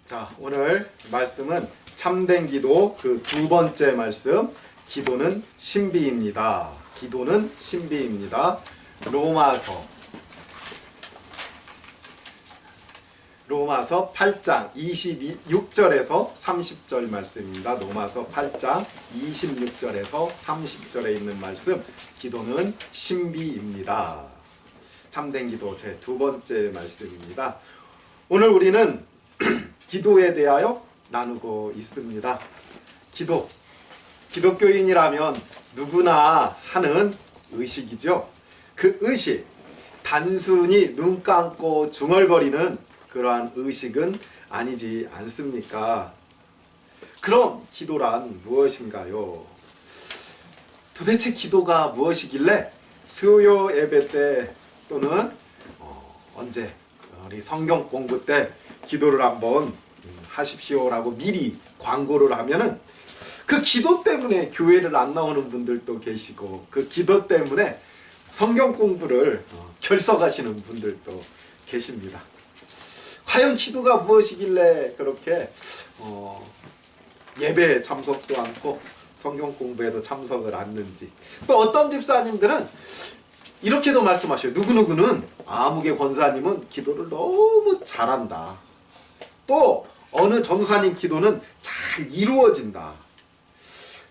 자, 오늘 말씀은 참된 기도 그 두 번째 말씀, 기도는 신비입니다. 기도는 신비입니다. 로마서 8장 26절에서 30절 말씀입니다. 로마서 8장 26절에서 30절에 있는 말씀, 기도는 신비입니다. 참된 기도 제 두 번째 말씀입니다. 오늘 우리는 기도에 대하여 나누고 있습니다. 기독교인이라면 누구나 하는 의식이죠. 그 의식, 단순히 눈 감고 중얼거리는 그러한 의식은 아니지 않습니까? 그럼 기도란 무엇인가요? 도대체 기도가 무엇이길래 수요 예배 때 또는 언제 우리 성경 공부 때 기도를 한번 하십시오라고 미리 광고를 하면은 그 기도 때문에 교회를 안 나오는 분들도 계시고 그 기도 때문에 성경 공부를 결석하시는 분들도 계십니다. 과연 기도가 무엇이길래 그렇게 예배에 참석도 않고 성경 공부에도 참석을 않는지. 또 어떤 집사님들은 이렇게도 말씀하셔요. 누구누구는 아무개 권사님은 기도를 너무 잘한다. 또 어느 전사님 기도는 잘 이루어진다.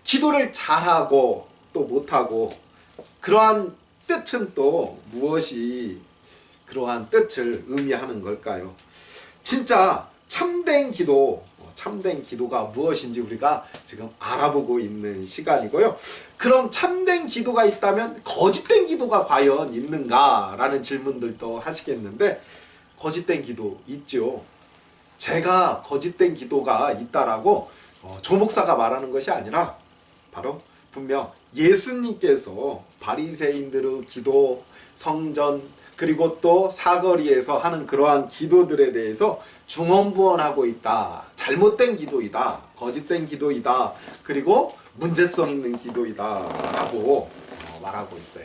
기도를 잘하고 또 못하고 그러한 뜻은 또 무엇이 그러한 뜻을 의미하는 걸까요? 진짜 참된 기도가 무엇인지 우리가 지금 알아보고 있는 시간이고요. 그럼 참된 기도가 있다면 거짓된 기도가 과연 있는가라는 질문들도 하시겠는데, 거짓된 기도 있죠. 제가 거짓된 기도가 있다라고 조 목사가 말하는 것이 아니라 바로 분명 예수님께서 바리새인들의 기도, 성전, 그리고 또 사거리에서 하는 그러한 기도들에 대해서 중언부언하고 있다. 잘못된 기도이다. 거짓된 기도이다. 그리고 문제성 있는 기도이다 라고 말하고 있어요.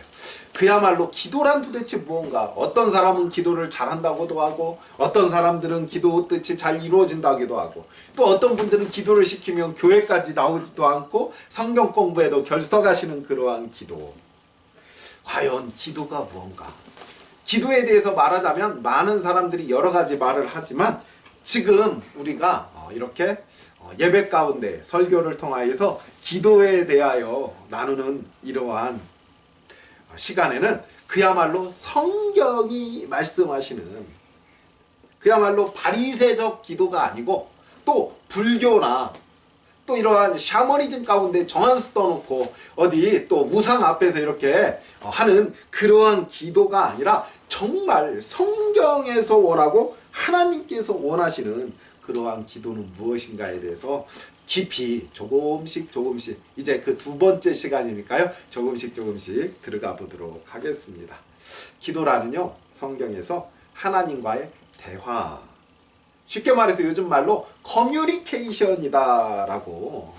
그야말로 기도란 도대체 무언가? 어떤 사람은 기도를 잘한다고도 하고 어떤 사람들은 기도 뜻이 잘 이루어진다고도 하고 또 어떤 분들은 기도를 시키면 교회까지 나오지도 않고 성경 공부에도 결석하시는 그러한 기도. 과연 기도가 무언가? 기도에 대해서 말하자면 많은 사람들이 여러 가지 말을 하지만 지금 우리가 이렇게 예배 가운데 설교를 통하여서 기도에 대하여 나누는 이러한 시간에는 그야말로 성경이 말씀하시는 그야말로 바리새적 기도가 아니고 또 불교나 또 이러한 샤머니즘 가운데 정한수 떠놓고 어디 또 우상 앞에서 이렇게 하는 그러한 기도가 아니라 정말 성경에서 원하고 하나님께서 원하시는 그러한 기도는 무엇인가에 대해서 깊이 조금씩 이제 그 두 번째 시간이니까요. 조금씩 들어가 보도록 하겠습니다. 기도라는요, 성경에서 하나님과의 대화, 쉽게 말해서 요즘 말로 커뮤니케이션이다 라고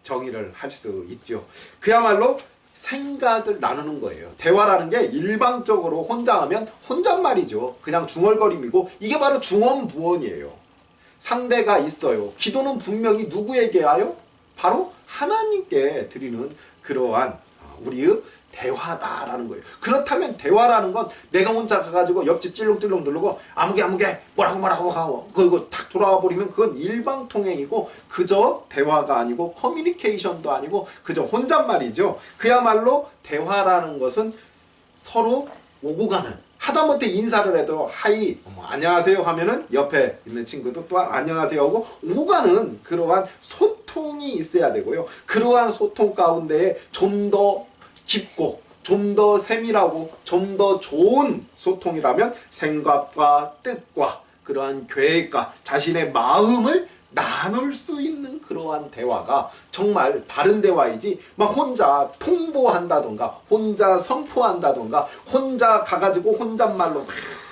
정의를 할 수 있죠. 그야말로 생각을 나누는 거예요. 대화라는 게 일방적으로 혼자 하면 혼잣말이죠. 그냥 중얼거림이고 이게 바로 중언부언이에요. 상대가 있어요. 기도는 분명히 누구에게 하여? 바로 하나님께 드리는 그러한 우리의 대화다라는 거예요. 그렇다면 대화라는 건 내가 혼자 가가지고 옆집 찔렁찔렁 누르고 아무개 뭐라고 하고 그리고 탁 돌아와 버리면 그건 일방통행이고 그저 대화가 아니고 커뮤니케이션도 아니고 그저 혼잣말이죠. 그야말로 대화라는 것은 서로 오고 가는, 하다못해 인사를 해도 하이 안녕하세요 하면은 옆에 있는 친구도 또한 안녕하세요 하고 오고 가는 그러한 소통이 있어야 되고요. 그러한 소통 가운데에 좀 더 깊고 좀 더 세밀하고 좀 더 좋은 소통이라면 생각과 뜻과 그러한 계획과 자신의 마음을 나눌 수 있는 그러한 대화가 정말 바른 대화이지 막 혼자 통보한다던가 혼자 선포한다던가 혼자 가가지고 혼잣말로 막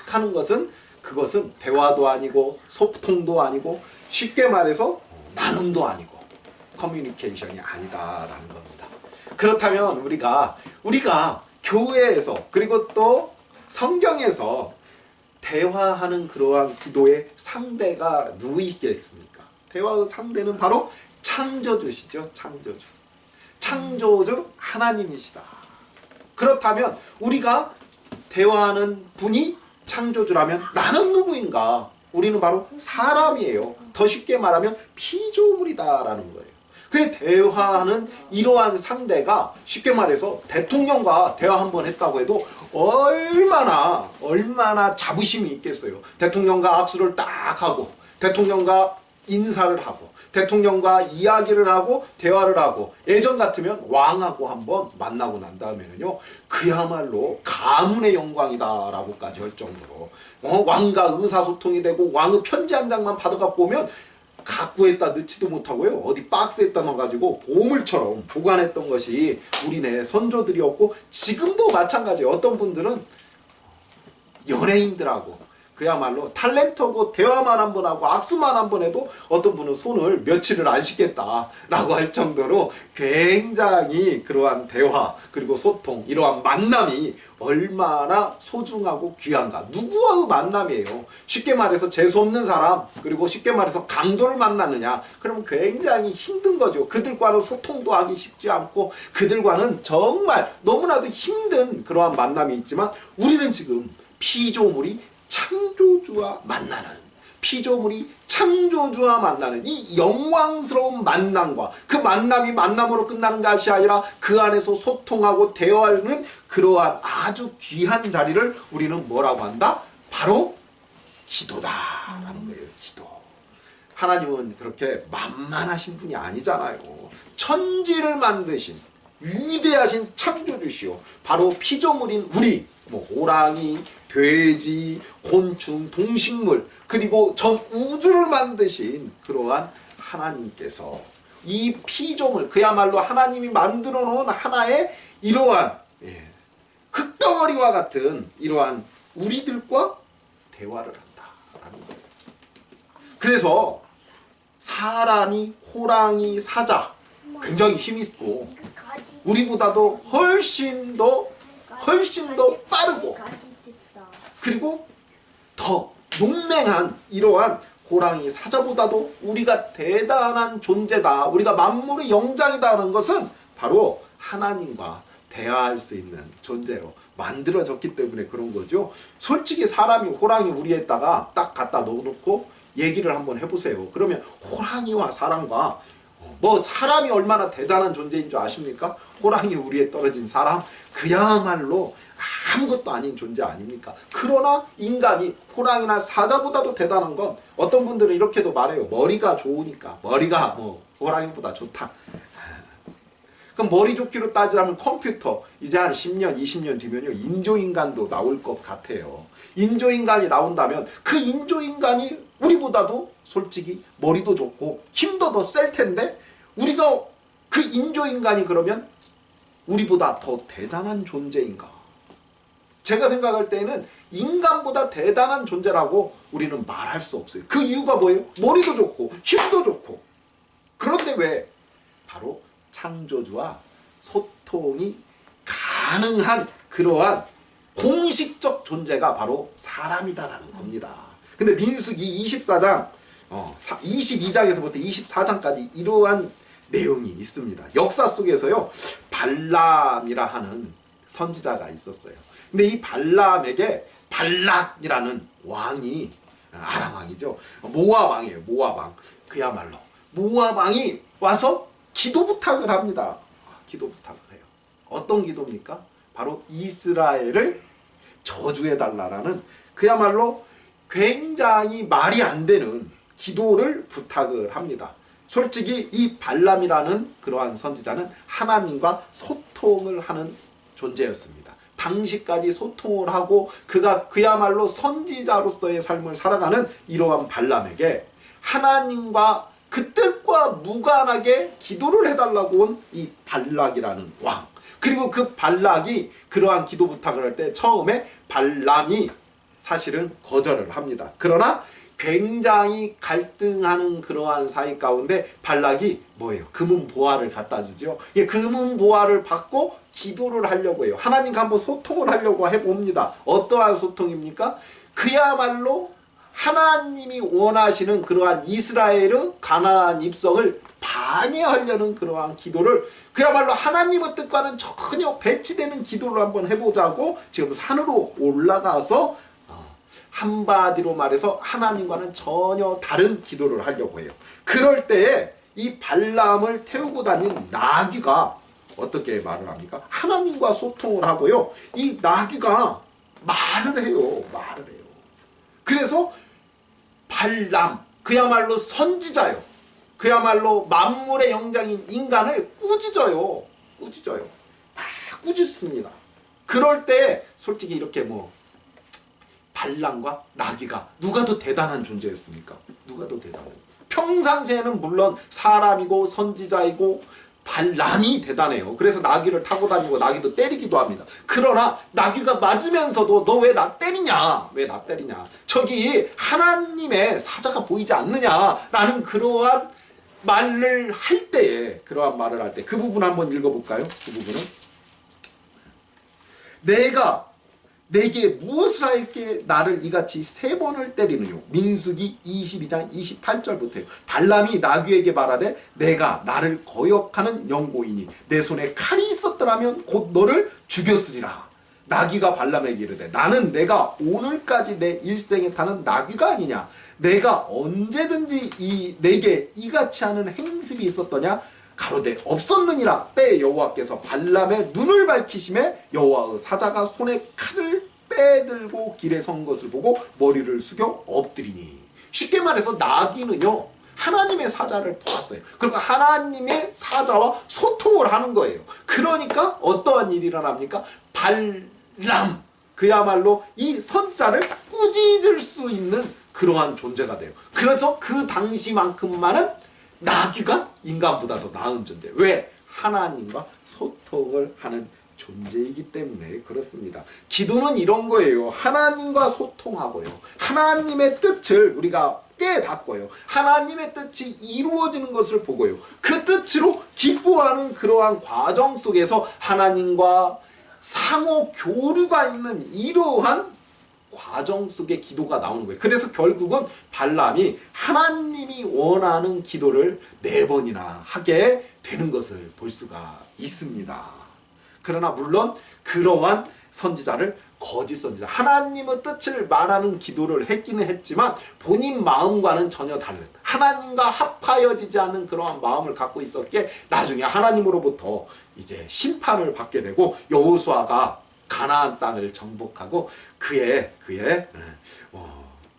하는 것은 그것은 대화도 아니고 소통도 아니고 쉽게 말해서 나눔도 아니고 커뮤니케이션이 아니다라는 겁니다. 그렇다면 우리가 교회에서 그리고 또 성경에서 대화하는 그러한 기도의 상대가 누구이겠습니까? 대화의 상대는 바로 창조주시죠. 창조주. 창조주 하나님이시다. 그렇다면 우리가 대화하는 분이 창조주라면 나는 누구인가? 우리는 바로 사람이에요. 더 쉽게 말하면 피조물이다라는 거예요. 그래 대화하는 이러한 상대가 쉽게 말해서 대통령과 대화 한번 했다고 해도 얼마나 자부심이 있겠어요. 대통령과 악수를 딱 하고 대통령과 인사를 하고 대통령과 이야기를 하고 대화를 하고 예전 같으면 왕하고 한번 만나고 난 다음에는요 그야말로 가문의 영광이다라고까지 할 정도로 왕과 의사소통이 되고 왕의 편지 한 장만 받아갖고 오면 가꾸에다 넣지도 못하고요 어디 박스에다 넣어가지고 보물처럼 보관했던 것이 우리네 선조들이었고 지금도 마찬가지예요. 어떤 분들은 연예인들하고 그야말로 탤런트고 대화만 한번 하고 악수만 한번 해도 어떤 분은 손을 며칠을 안 씻겠다라고 할 정도로 굉장히 그러한 대화 그리고 소통 이러한 만남이 얼마나 소중하고 귀한가. 누구와의 만남이에요. 쉽게 말해서 재수없는 사람 그리고 쉽게 말해서 강도를 만나느냐 그러면 굉장히 힘든 거죠. 그들과는 소통도 하기 쉽지 않고 그들과는 정말 너무나도 힘든 그러한 만남이 있지만 우리는 지금 피조물이 창조주와 만나는 피조물이 창조주와 만나는 이 영광스러운 만남과 그 만남이 만남으로 끝나는 것이 아니라 그 안에서 소통하고 대화하는 그러한 아주 귀한 자리를 우리는 뭐라고 한다? 바로 기도다라는 거예요. 기도. 하나님은 그렇게 만만하신 분이 아니잖아요. 천지를 만드신 위대하신 창조주시오. 바로 피조물인 우리 호랑이, 돼지, 곤충, 동식물 그리고 전 우주를 만드신 그러한 하나님께서 이 피조물 그야말로 하나님이 만들어 놓은 하나의 이러한 흙덩어리와 같은 이러한 우리들과 대화를 한다라는 거예요. 그래서 사람이 호랑이, 사자 굉장히 힘이 있고 우리보다도 훨씬 더 빠르고 그리고 더 용맹한 이러한 호랑이 사자보다도 우리가 대단한 존재다. 우리가 만물의 영장이다 하는 것은 바로 하나님과 대화할 수 있는 존재로 만들어졌기 때문에 그런 거죠. 솔직히 사람이 호랑이 우리에다가 딱 갖다 넣어놓고 얘기를 한번 해보세요. 그러면 호랑이와 사람과 사람이 얼마나 대단한 존재인 줄 아십니까? 호랑이 우리에 떨어진 사람 그야말로 아무것도 아닌 존재 아닙니까? 그러나 인간이 호랑이나 사자보다도 대단한 건 어떤 분들은 이렇게도 말해요. 머리가 좋으니까 머리가 호랑이보다 좋다. 그럼 머리 좋기로 따지자면 컴퓨터 이제 한 10년 20년 뒤면요 인조인간도 나올 것 같아요. 인조인간이 나온다면 그 인조인간이 우리보다도 솔직히 머리도 좋고 힘도 더 셀 텐데 우리가 그 인조인간이 그러면 우리보다 더 대단한 존재인가? 제가 생각할 때는 인간보다 대단한 존재라고 우리는 말할 수 없어요. 그 이유가 뭐예요? 머리도 좋고 힘도 좋고. 그런데 왜? 바로 창조주와 소통이 가능한 그러한 공식적 존재가 바로 사람이다라는 겁니다. 근데 민수기 24장 22장에서부터 24장까지 이러한 내용이 있습니다. 역사 속에서요 발람이라 하는 선지자가 있었어요. 근데 이 발람에게 발락이라는 왕이 아람 왕이죠. 모압 왕이에요. 모압 왕. 그야말로 모압 왕이 와서 기도 부탁을 합니다. 기도 부탁을 해요. 어떤 기도입니까? 바로 이스라엘을 저주해달라는 그야말로 굉장히 말이 안 되는 기도를 부탁을 합니다. 솔직히 이 발람이라는 그러한 선지자는 하나님과 소통을 하는 존재였습니다. 당시까지 소통을 하고 그가 그야말로 선지자로서의 삶을 살아가는 이러한 발람에게 하나님과 그 뜻과 무관하게 기도를 해달라고 온 이 발락이라는 왕 그리고 그 발락이 그러한 기도 부탁을 할 때 처음에 발람이 사실은 거절을 합니다. 그러나 굉장히 갈등하는 그러한 사이 가운데 발락이 뭐예요? 금은 보화를 갖다 주죠. 이 금은 보화를 받고 기도를 하려고 해요. 하나님과 한번 소통을 하려고 해봅니다. 어떠한 소통입니까? 그야말로 하나님이 원하시는 그러한 이스라엘의 가나안 입성을 방해하려는 그러한 기도를 그야말로 하나님의 뜻과는 전혀 배치되는 기도를 한번 해보자고 지금 산으로 올라가서 한마디로 말해서 하나님과는 전혀 다른 기도를 하려고 해요. 그럴 때에 이 발람을 태우고 다닌 나귀가 어떻게 말을 합니까? 하나님과 소통을 하고요. 이 나귀가 말을 해요. 말을 해요. 그래서 발람, 그야말로 선지자요. 그야말로 만물의 영장인 인간을 꾸짖어요. 꾸짖어요. 막 꾸짖습니다. 그럴 때 솔직히 이렇게 발람과 나귀가 누가 더 대단한 존재였습니까? 누가 더 대단해요? 평상시에는 물론 사람이고 선지자이고 발람이 대단해요. 그래서 나귀를 타고 다니고 나귀도 때리기도 합니다. 그러나 나귀가 맞으면서도 너 왜 나 때리냐? 왜 나 때리냐? 저기 하나님의 사자가 보이지 않느냐? 라는 그러한 말을 할 때에 그러한 말을 할 때 그 부분 한번 읽어볼까요? 그 부분은 내가 내게 무엇을 하였기에 나를 이같이 3번을 때리느뇨. 민수기 22장 28절부터요. 발람이 나귀에게 말하되 내가 나를 거역하는 영고이니 내 손에 칼이 있었더라면 곧 너를 죽였으리라. 나귀가 발람에게 이르되 나는 내가 오늘까지 내 일생에 타는 나귀가 아니냐. 내가 언제든지 내게 이같이 하는 행습이 있었더냐. 가로되 없었느니라. 때에 여호와께서 발람의 눈을 밝히심에 여호와의 사자가 손에 칼을 빼들고 길에 선 것을 보고 머리를 숙여 엎드리니. 쉽게 말해서 나귀는요 하나님의 사자를 보았어요. 그러니까 하나님의 사자와 소통을 하는 거예요. 그러니까 어떠한 일이 일어납니까? 발람, 그야말로 이 선자를 꾸짖을 수 있는 그러한 존재가 돼요. 그래서 그 당시만큼만은 나귀가 인간보다 더 나은 존재. 왜? 하나님과 소통을 하는 존재이기 때문에 그렇습니다. 기도는 이런 거예요. 하나님과 소통하고요. 하나님의 뜻을 우리가 깨닫고요. 하나님의 뜻이 이루어지는 것을 보고요. 그 뜻으로 기뻐하는 그러한 과정 속에서 하나님과 상호 교류가 있는 이러한 과정 속의 기도가 나오는 거예요. 그래서 결국은 발람이 하나님이 원하는 기도를 4번이나 하게 되는 것을 볼 수가 있습니다. 그러나 물론 그러한 선지자를 거짓 선지자, 하나님의 뜻을 말하는 기도를 했기는 했지만 본인 마음과는 전혀 다른 하나님과 합하여지지 않는 그러한 마음을 갖고 있었기에 나중에 하나님으로부터 이제 심판을 받게 되고 여호수아가 가나안 땅을 정복하고 그의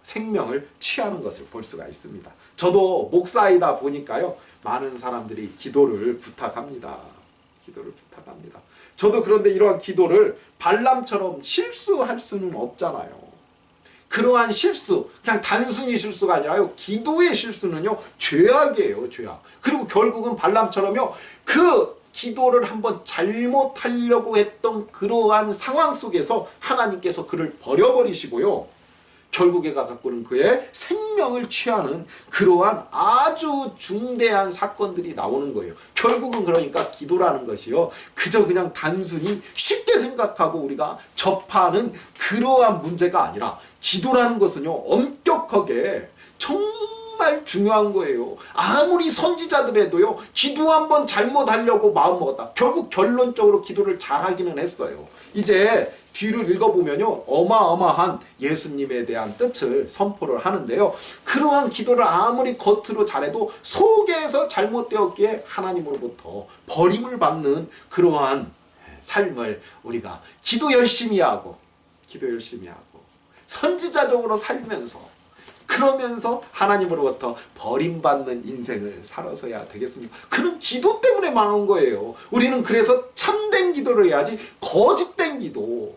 생명을 취하는 것을 볼 수가 있습니다. 저도 목사이다 보니까요 많은 사람들이 기도를 부탁합니다. 기도를 부탁합니다. 저도 그런데 이러한 기도를 발람처럼 실수할 수는 없잖아요. 그러한 실수, 그냥 단순히 실수가 아니라요. 기도의 실수는요 죄악이에요. 죄악. 그리고 결국은 발람처럼요 그 기도를 한번 잘못하려고 했던 그러한 상황 속에서 하나님께서 그를 버려버리시고요. 결국에 가서는 그의 생명을 취하는 그러한 아주 중대한 사건들이 나오는 거예요. 결국은 그러니까 기도라는 것이요. 그저 그냥 단순히 쉽게 생각하고 우리가 접하는 그러한 문제가 아니라 기도라는 것은요. 엄격하게 정말 중요한 거예요. 아무리 선지자들에도요. 기도 한번 잘못하려고 마음먹었다. 결국 결론적으로 기도를 잘하기는 했어요. 이제 뒤를 읽어보면요. 어마어마한 예수님에 대한 뜻을 선포를 하는데요. 그러한 기도를 아무리 겉으로 잘해도 속에서 잘못되었기에 하나님으로부터 버림을 받는 그러한 삶을 우리가 기도 열심히 하고 선지자적으로 살면서 그러면서 하나님으로부터 버림받는 인생을 살아서야 되겠습니까? 그는 기도 때문에 망한 거예요. 우리는 그래서 참된 기도를 해야지 거짓된 기도,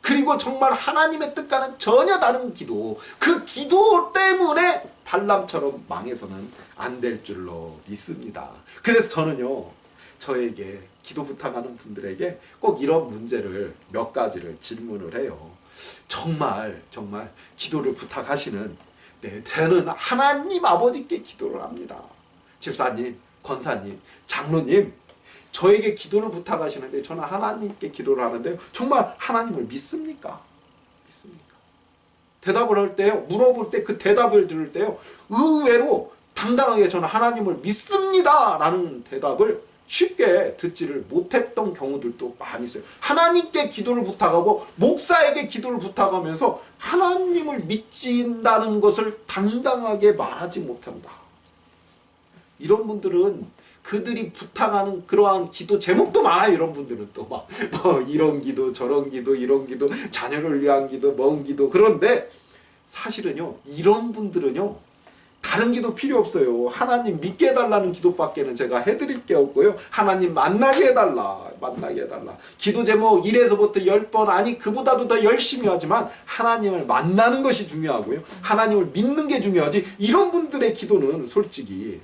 그리고 정말 하나님의 뜻과는 전혀 다른 기도, 그 기도 때문에 발람처럼 망해서는 안 될 줄로 믿습니다. 그래서 저는요, 저에게 기도 부탁하는 분들에게 꼭 이런 문제를 몇 가지를 질문을 해요. 정말 기도를 부탁하시는 저는 하나님 아버지께 기도를 합니다. 집사님, 권사님, 장로님, 저에게 기도를 부탁하시는데 저는 하나님께 기도를 하는데 정말 하나님을 믿습니까? 믿습니까? 대답을 할 때요, 물어볼 때 그 대답을 들을 때요, 의외로 당당하게 저는 하나님을 믿습니다 라는 대답을 쉽게 듣지를 못했던 경우들도 많이 있어요. 하나님께 기도를 부탁하고 목사에게 기도를 부탁하면서 하나님을 믿는다는 것을 당당하게 말하지 못한다. 이런 분들은 그들이 부탁하는 그러한 기도 제목도 많아요. 이런 분들은 또 막 이런 기도 저런 기도 이런 기도 자녀를 위한 기도 먼 기도. 그런데 사실은요, 이런 분들은요 다른 기도 필요 없어요. 하나님 믿게 해달라는 기도밖에는 제가 해드릴 게 없고요. 하나님 만나게 해달라. 만나게 해달라. 기도 제목 1에서부터 10번, 아니 그보다도 더 열심히 하지만 하나님을 만나는 것이 중요하고요. 하나님을 믿는 게 중요하지, 이런 분들의 기도는 솔직히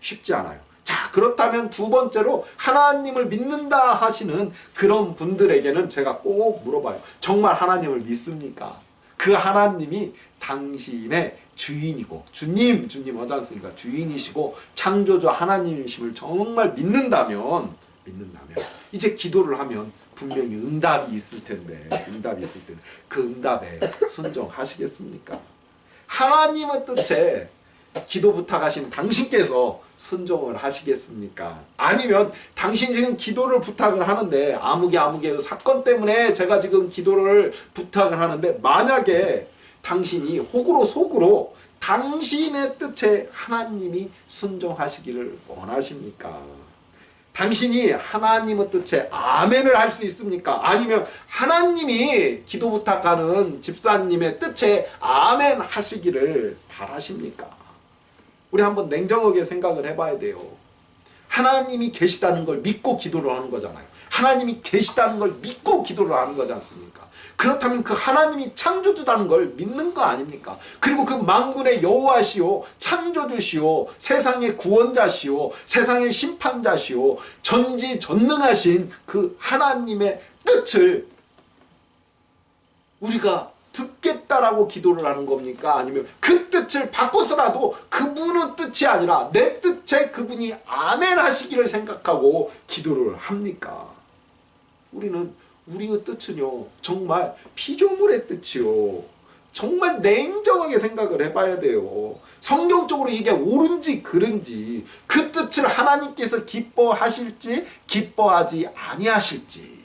쉽지 않아요. 자, 그렇다면 두 번째로 하나님을 믿는다 하시는 그런 분들에게는 제가 꼭 물어봐요. 정말 하나님을 믿습니까? 그 하나님이 당신의 주인이고 주님 하지 않습니까? 주인이시고 창조주 하나님이심을 정말 믿는다면 이제 기도를 하면 분명히 응답이 있을 텐데 그 응답에 순종하시겠습니까? 하나님의 뜻에 기도 부탁하신 당신께서 순종을 하시겠습니까? 아니면 당신이 지금 기도를 부탁을 하는데 아무개 사건 때문에 제가 지금 기도를 부탁을 하는데, 만약에 당신이 혹으로 속으로 당신의 뜻에 하나님이 순종하시기를 원하십니까? 당신이 하나님의 뜻에 아멘을 할 수 있습니까? 아니면 하나님이 기도 부탁하는 집사님의 뜻에 아멘 하시기를 바라십니까? 우리 한번 냉정하게 생각을 해봐야 돼요. 하나님이 계시다는 걸 믿고 기도를 하는 거잖아요. 하나님이 계시다는 걸 믿고 기도를 하는 거지 않습니까? 그렇다면 그 하나님이 창조주라는 걸 믿는 거 아닙니까? 그리고 그 만군의 여호와시오, 창조주시오, 세상의 구원자시오, 세상의 심판자시오, 전지전능하신 그 하나님의 뜻을 우리가 듣겠다라고 기도를 하는 겁니까? 아니면 그 뜻을 바꿔서라도 그분의 뜻이 아니라 내 뜻에 그분이 아멘 하시기를 생각하고 기도를 합니까? 우리는 우리의 뜻은요, 정말 피조물의 뜻이요, 정말 냉정하게 생각을 해봐야 돼요. 성경적으로 이게 옳은지 그른지, 그 뜻을 하나님께서 기뻐하실지 기뻐하지 아니하실지,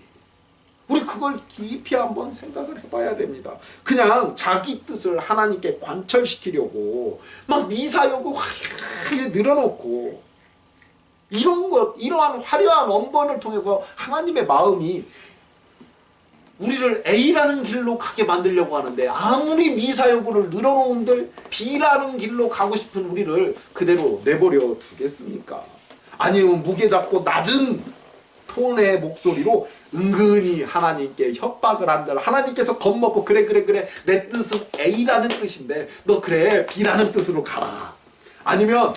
우리 그걸 깊이 한번 생각을 해봐야 됩니다. 그냥 자기 뜻을 하나님께 관철시키려고 막 미사여구 화려하게 늘어놓고, 이러한 화려한 원본을 통해서 하나님의 마음이 우리를 A라는 길로 가게 만들려고 하는데, 아무리 미사여구를 늘어놓은들 B라는 길로 가고 싶은 우리를 그대로 내버려 두겠습니까? 아니면 무게 잡고 낮은 톤의 목소리로 은근히 하나님께 협박을 한들, 하나님께서 겁먹고 그래 내 뜻은 A라는 뜻인데 너 그래 B라는 뜻으로 가라. 아니면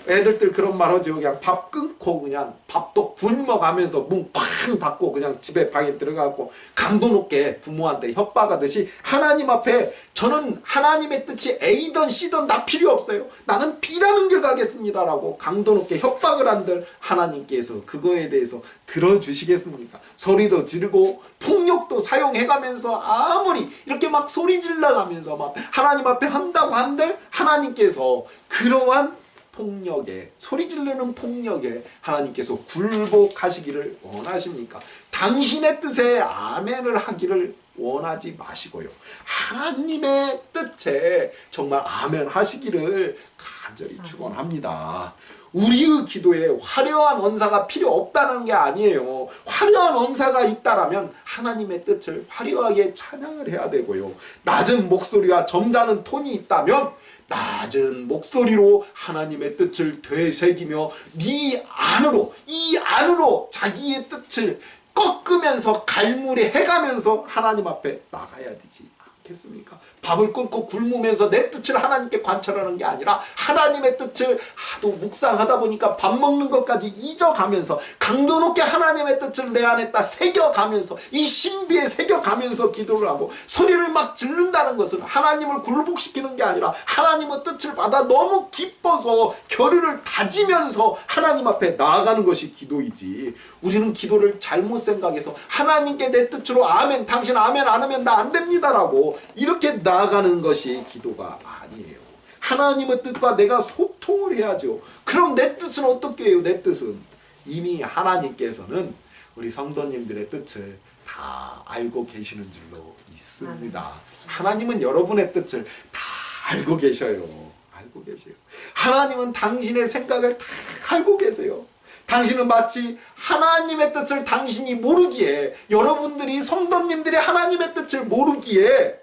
애들들 그런 말 하죠. 그냥 밥 끊고 그냥 밥도 굶어가면서 문 쾅 닫고 그냥 집에 방에 들어가고 강도 높게 부모한테 협박하듯이, 하나님 앞에 저는 하나님의 뜻이 A든 C든 나 필요 없어요, 나는 B라는 길 가겠습니다 라고 강도 높게 협박을 한들 하나님께서 그거에 대해서 들어주시겠습니까? 소리도 지르고 폭력도 사용해가면서 아무리 이렇게 막 소리 질러가면서 막 하나님 앞에 한다고 한들 하나님께서 그러한 폭력에, 소리 지르는 폭력에 하나님께서 굴복하시기를 원하십니까? 당신의 뜻에 아멘을 하기를 원하지 마시고요, 하나님의 뜻에 정말 아멘 하시기를 간절히 축원합니다. 우리의 기도에 화려한 언사가 필요 없다는 게 아니에요. 화려한 언사가 있다라면 하나님의 뜻을 화려하게 찬양을 해야 되고요, 낮은 목소리와 점잖은 톤이 있다면 낮은 목소리로 하나님의 뜻을 되새기며 이 안으로 자기의 뜻을 꺾으면서 갈무리 해가면서 하나님 앞에 나가야 되지 않겠습니까? 밥을 끊고 굶으면서 내 뜻을 하나님께 관철하는 게 아니라 하나님의 뜻을 하도 묵상하다 보니까 밥 먹는 것까지 잊어가면서 강도 높게 하나님의 뜻을 내 안에다 새겨가면서 이 신비에 새겨가면서 기도를 하고 소리를 막 지른다는 것은 하나님을 굴복시키는 게 아니라 하나님의 뜻을 받아 너무 기뻐서 결의를 다지면서 하나님 앞에 나아가는 것이 기도이지, 우리는 기도를 잘못 생각해서 하나님께 내 뜻으로 아멘, 당신 아멘 안 하면 나 안 됩니다라고 하고 이렇게 나아가는 것이 기도가 아니에요. 하나님의 뜻과 내가 소통을 해야죠. 그럼 내 뜻은 어떻게 해요? 내 뜻은 이미 하나님께서는 우리 성도님들의 뜻을 다 알고 계시는 줄로 있습니다. 하나님은 여러분의 뜻을 다 알고 계셔요. 알고 계세요. 하나님은 당신의 생각을 다 알고 계세요. 당신은 마치 하나님의 뜻을 당신이 모르기에, 여러분들이 성도님들이 하나님의 뜻을 모르기에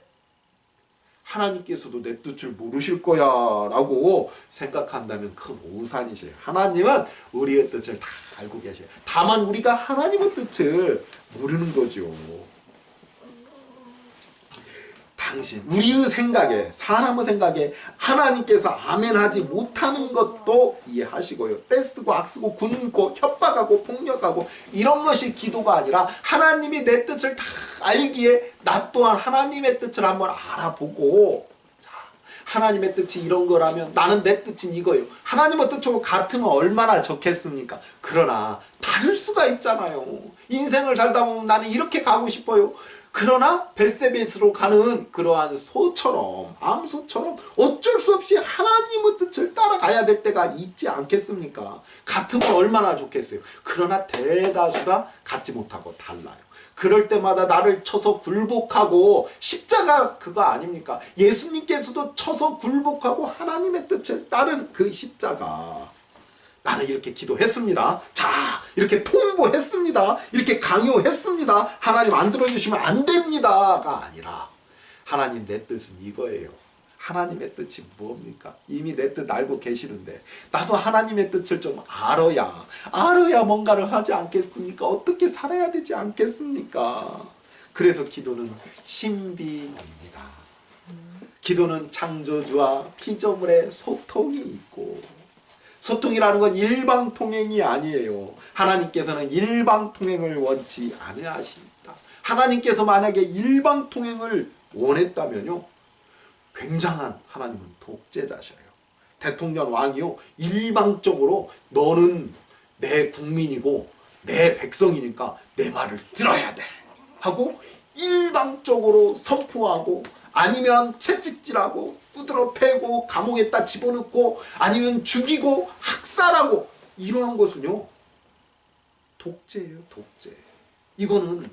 하나님께서도 내 뜻을 모르실 거야 라고 생각한다면 큰 오산이세요. 하나님은 우리의 뜻을 다 알고 계세요. 다만 우리가 하나님의 뜻을 모르는 거죠. 당신, 우리의 생각에, 사람의 생각에 하나님께서 아멘하지 못하는 것도 이해하시고요. 떼쓰고 악쓰고 굶고 협박하고 폭력하고 이런 것이 기도가 아니라 하나님이 내 뜻을 다 알기에 나 또한 하나님의 뜻을 한번 알아보고, 자, 하나님의 뜻이 이런 거라면 나는 내 뜻은 이거예요. 하나님의 뜻하고 같으면 얼마나 좋겠습니까? 그러나 다를 수가 있잖아요. 인생을 살다 보면 나는 이렇게 가고 싶어요. 그러나 벳세벳으로 가는 그러한 소처럼, 암소처럼 어쩔 수 없이 하나님의 뜻을 따라가야 될 때가 있지 않겠습니까? 같으면 얼마나 좋겠어요. 그러나 대다수가 같지 못하고 달라요. 그럴 때마다 나를 쳐서 굴복하고, 십자가 그거 아닙니까? 예수님께서도 쳐서 굴복하고 하나님의 뜻을 따른 그 십자가. 나는 이렇게 기도했습니다. 자, 이렇게 통보했습니다. 이렇게 강요했습니다. 하나님 안 들어주시면 안 됩니다가 아니라, 하나님 내 뜻은 이거예요. 하나님의 뜻이 뭡니까? 이미 내 뜻 알고 계시는데 나도 하나님의 뜻을 좀 알아야 뭔가를 하지 않겠습니까? 어떻게 살아야 되지 않겠습니까? 그래서 기도는 신비입니다. 기도는 창조주와 피조물의 소통이 있고, 소통이라는 건 일방통행이 아니에요. 하나님께서는 일방통행을 원치 않으십니다. 하나님께서 만약에 일방통행을 원했다면요, 굉장한 하나님은 독재자셔요. 대통령 왕이요, 일방적으로 너는 내 국민이고 내 백성이니까 내 말을 들어야 돼 하고 일방적으로 선포하고, 아니면 채찍질하고 두드러 패고 감옥에다 집어넣고, 아니면 죽이고 학살하고, 이러한 것은요 독재예요. 독재. 이거는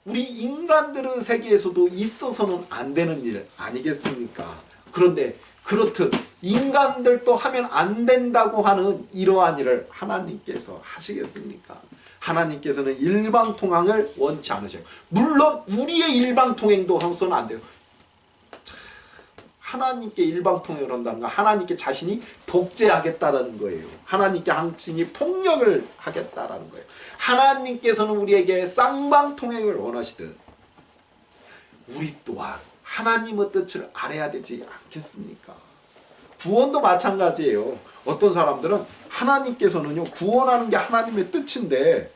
우리 인간들의 세계에서도 있어서는 안 되는 일 아니겠습니까? 그런데 그렇듯 인간들도 하면 안 된다고 하는 이러한 일을 하나님께서 하시겠습니까? 하나님께서는 일방통행을 원치 않으세요. 물론 우리의 일방통행도 해서는 안 돼요. 하나님께 일방통행을 한다는 건 하나님께 자신이 독재하겠다라는 거예요. 하나님께 자신이 폭력을 하겠다라는 거예요. 하나님께서는 우리에게 쌍방통행을 원하시듯 우리 또한 하나님의 뜻을 알아야 되지 않겠습니까? 구원도 마찬가지예요. 어떤 사람들은 하나님께서는요, 구원하는 게 하나님의 뜻인데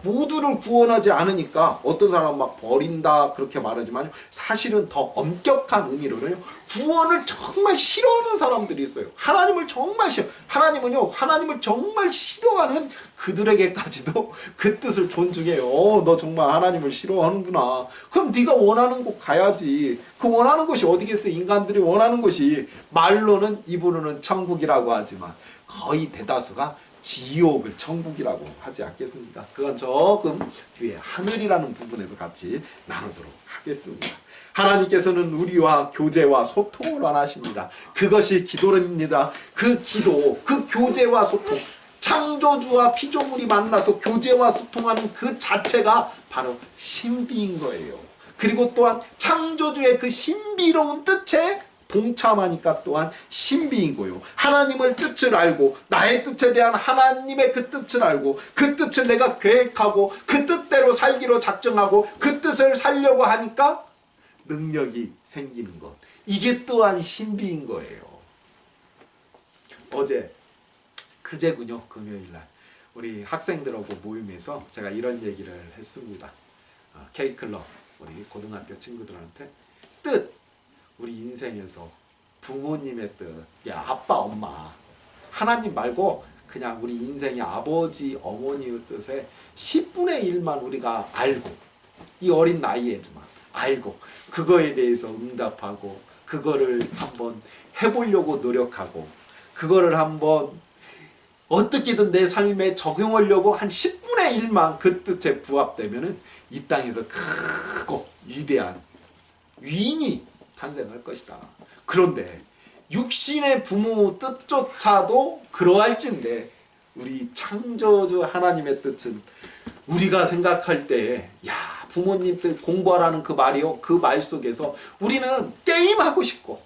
모두를 구원하지 않으니까 어떤 사람은 막 버린다 그렇게 말하지만, 사실은 더 엄격한 의미로는요, 구원을 정말 싫어하는 사람들이 있어요. 하나님을 정말 싫어. 하나님은요, 하나님을 정말 싫어하는 그들에게까지도 그 뜻을 존중해요. 너 정말 하나님을 싫어하는구나. 그럼 네가 원하는 곳 가야지. 그 원하는 곳이 어디겠어요? 인간들이 원하는 곳이 말로는, 입으로는 천국이라고 하지만 거의 대다수가 지옥을 천국이라고 하지 않겠습니까? 그건 조금 뒤에 하늘이라는 부분에서 같이 나누도록 하겠습니다. 하나님께서는 우리와 교제와 소통을 원하십니다. 그것이 기도입니다. 그 기도, 그 교제와 소통, 창조주와 피조물이 만나서 교제와 소통하는 그 자체가 바로 신비인 거예요. 그리고 또한 창조주의 그 신비로운 뜻에 동참하니까 또한 신비이고요. 하나님의 뜻을 알고, 나의 뜻에 대한 하나님의 그 뜻을 알고, 그 뜻을 내가 계획하고 그 뜻대로 살기로 작정하고 그 뜻을 살려고 하니까 능력이 생기는 것, 이게 또한 신비인 거예요. 그제군요, 금요일날 우리 학생들하고 모임에서 제가 이런 얘기를 했습니다. K클럽 우리 고등학교 친구들한테 뜻, 우리 인생에서 부모님의 뜻, 야 아빠 엄마, 하나님 말고 그냥 우리 인생의 아버지 어머니의 뜻에 10분의 1만 우리가 알고, 이 어린 나이에지만 알고 그거에 대해서 응답하고 그거를 한번 해보려고 노력하고 그거를 한번 어떻게든 내 삶에 적용하려고 한 10분의 1만 그 뜻에 부합되면은 이 땅에서 크고 위대한 위인이 탄생할 것이다. 그런데 육신의 부모 뜻조차도 그러할진데 우리 창조주 하나님의 뜻은 우리가 생각할 때 야 부모님 뜻 공부하라는 그 말이요. 그 말 속에서 우리는 게임하고 싶고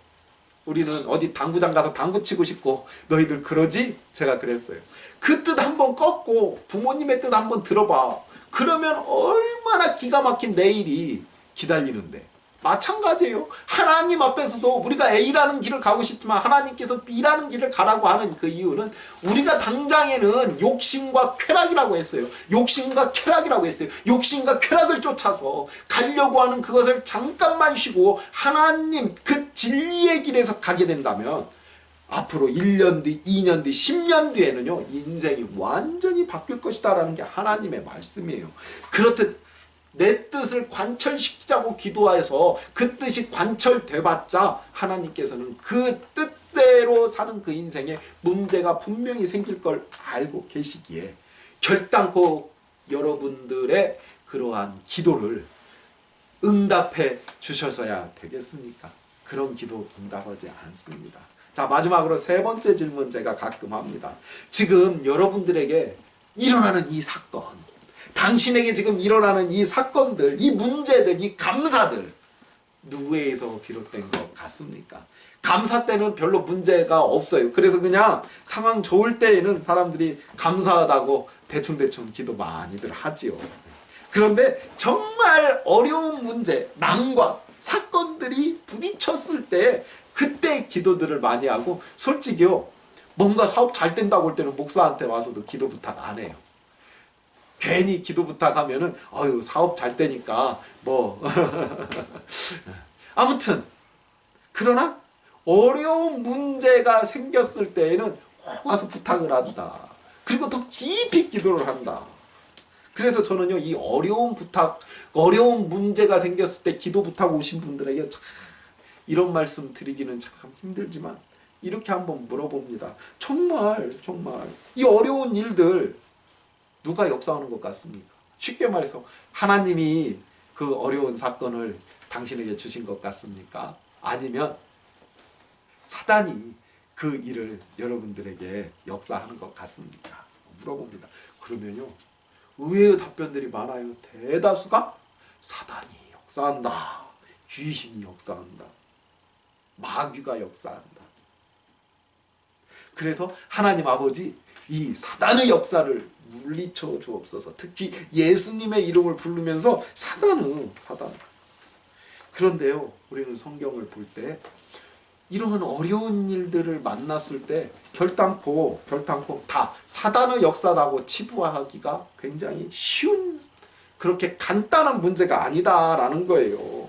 우리는 어디 당구장 가서 당구 치고 싶고 너희들 그러지? 제가 그랬어요. 그 뜻 한번 꺾고 부모님의 뜻 한번 들어봐. 그러면 얼마나 기가 막힌 내일이 기다리는데 마찬가지예요. 하나님 앞에서도 우리가 A라는 길을 가고 싶지만 하나님께서 B라는 길을 가라고 하는 그 이유는 우리가 당장에는 욕심과 쾌락이라고 했어요. 욕심과 쾌락이라고 했어요. 욕심과 쾌락을 쫓아서 가려고 하는 그것을 잠깐만 쉬고 하나님 그 진리의 길에서 가게 된다면 앞으로 1년 뒤, 2년 뒤, 10년 뒤에는요 인생이 완전히 바뀔 것이다 라는 게 하나님의 말씀이에요. 그렇듯 내 뜻을 관철시키자고 기도해서 그 뜻이 관철돼봤자 하나님께서는 그 뜻대로 사는 그 인생에 문제가 분명히 생길 걸 알고 계시기에 결단코 여러분들의 그러한 기도를 응답해 주셔서야 되겠습니까? 그런 기도 응답하지 않습니다. 자, 마지막으로 세 번째 질문 제가 가끔 합니다. 지금 여러분들에게 일어나는 이 사건, 당신에게 지금 일어나는 이 사건들, 이 문제들, 이 감사들 누구에게서 비롯된 것 같습니까? 감사 때는 별로 문제가 없어요. 그래서 그냥 상황 좋을 때에는 사람들이 감사하다고 대충대충 기도 많이들 하지요. 그런데 정말 어려운 문제, 난관, 사건들이 부딪혔을 때 그때 기도들을 많이 하고 솔직히요. 뭔가 사업 잘 된다고 할 때는 목사한테 와서도 기도 부탁 안 해요. 괜히 기도 부탁하면은 어휴 사업 잘 되니까 뭐 아무튼 그러나 어려운 문제가 생겼을 때에는 꼭 와서 부탁을 한다. 그리고 더 깊이 기도를 한다. 그래서 저는요 이 어려운 부탁, 어려운 문제가 생겼을 때 기도 부탁 오신 분들에게 참 이런 말씀 드리기는 참 힘들지만 이렇게 한번 물어봅니다. 정말 이 어려운 일들 누가 역사하는 것 같습니까? 쉽게 말해서 하나님이 그 어려운 사건을 당신에게 주신 것 같습니까? 아니면 사단이 그 일을 여러분들에게 역사하는 것 같습니까? 물어봅니다. 그러면요 의외의 답변들이 많아요. 대다수가 사단이 역사한다. 귀신이 역사한다. 마귀가 역사한다. 그래서 하나님 아버지 이 사단의 역사를 물리쳐 주옵소서. 특히 예수님의 이름을 부르면서 사단. 그런데요 우리는 성경을 볼 때 이런 어려운 일들을 만났을 때 결단코 다 사단의 역사라고 치부하기가 굉장히 쉬운 그렇게 간단한 문제가 아니다라는 거예요.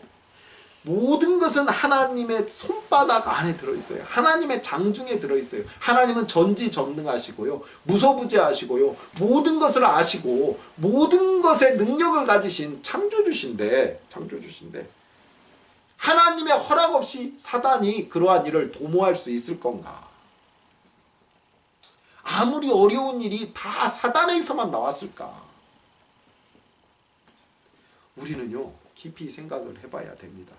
모든 것은 하나님의 손바닥 안에 들어있어요. 하나님의 장중에 들어있어요. 하나님은 전지전능하시고요. 무소부재하시고요. 모든 것을 아시고 모든 것에 능력을 가지신 창조주신데 하나님의 허락 없이 사단이 그러한 일을 도모할 수 있을 건가? 아무리 어려운 일이 다 사단에서만 나왔을까? 우리는요 깊이 생각을 해봐야 됩니다.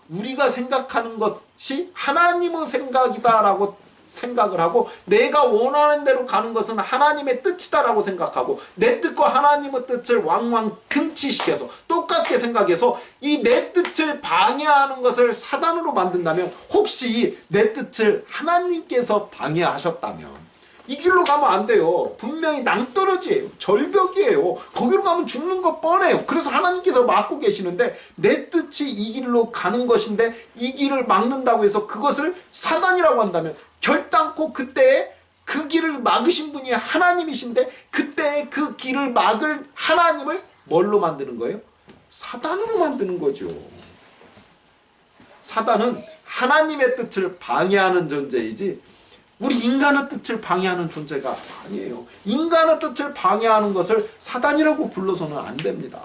우리가 생각하는 것이 하나님의 생각이다라고 생각을 하고 내가 원하는 대로 가는 것은 하나님의 뜻이다라고 생각하고 내 뜻과 하나님의 뜻을 왕왕 금치시켜서 똑같게 생각해서 이 내 뜻을 방해하는 것을 사단으로 만든다면 혹시 내 뜻을 하나님께서 방해하셨다면 이 길로 가면 안 돼요. 분명히 낭떠러지예요. 절벽이에요. 거기로 가면 죽는 거 뻔해요. 그래서 하나님께서 막고 계시는데 내 뜻이 이 길로 가는 것인데 이 길을 막는다고 해서 그것을 사단이라고 한다면 결단코 그때에 그 길을 막으신 분이 하나님이신데 그때에 그 길을 막을 하나님을 뭘로 만드는 거예요? 사단으로 만드는 거죠. 사단은 하나님의 뜻을 방해하는 존재이지 우리 인간의 뜻을 방해하는 존재가 아니에요. 인간의 뜻을 방해하는 것을 사단이라고 불러서는 안 됩니다.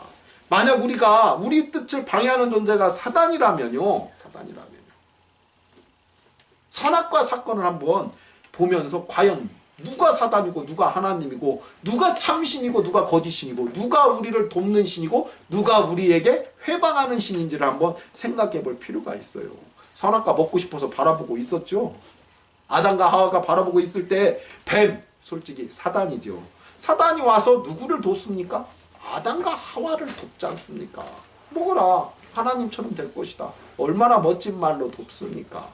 만약 우리가 우리 뜻을 방해하는 존재가 사단이라면요. 선악과 사건을 한번 보면서 과연 누가 사단이고 누가 하나님이고 누가 참신이고 누가 거짓신이고 누가 우리를 돕는 신이고 누가 우리에게 회방하는 신인지를 한번 생각해 볼 필요가 있어요. 선악과 먹고 싶어서 바라보고 있었죠. 아담과 하와가 바라보고 있을 때 뱀, 솔직히 사단이죠. 사단이 와서 누구를 돕습니까? 아담과 하와를 돕지 않습니까? 먹어라. 하나님처럼 될 것이다. 얼마나 멋진 말로 돕습니까?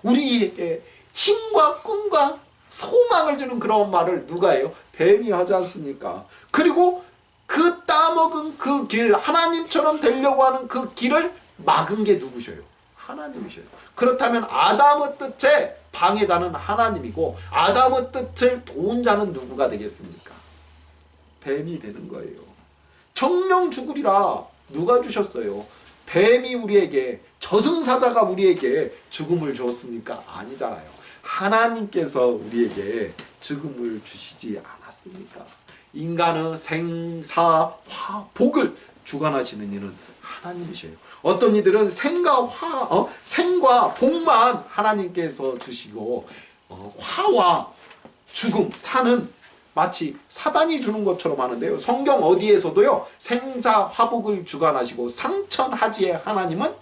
우리에게 힘과 꿈과 소망을 주는 그런 말을 누가 해요? 뱀이 하지 않습니까? 그리고 그 따먹은 그 길, 하나님처럼 되려고 하는 그 길을 막은 게 누구셔요? 하나님이셔요. 그렇다면 아담의 뜻에 방해자는 하나님이고 아담의 뜻을 도운 자는 누구가 되겠습니까? 뱀이 되는 거예요. 정령 죽으리라 누가 주셨어요? 뱀이 우리에게, 저승사자가 우리에게 죽음을 줬습니까? 아니잖아요. 하나님께서 우리에게 죽음을 주시지 않았습니까? 인간의 생사, 화, 복을 주관하시는 이는 하나님이셔요. 어떤 이들은 생과 복만 하나님께서 주시고 화와 죽음, 산은 마치 사단이 주는 것처럼 하는데요. 성경 어디에서도요. 생사 화복을 주관하시고 상천하지의 하나님은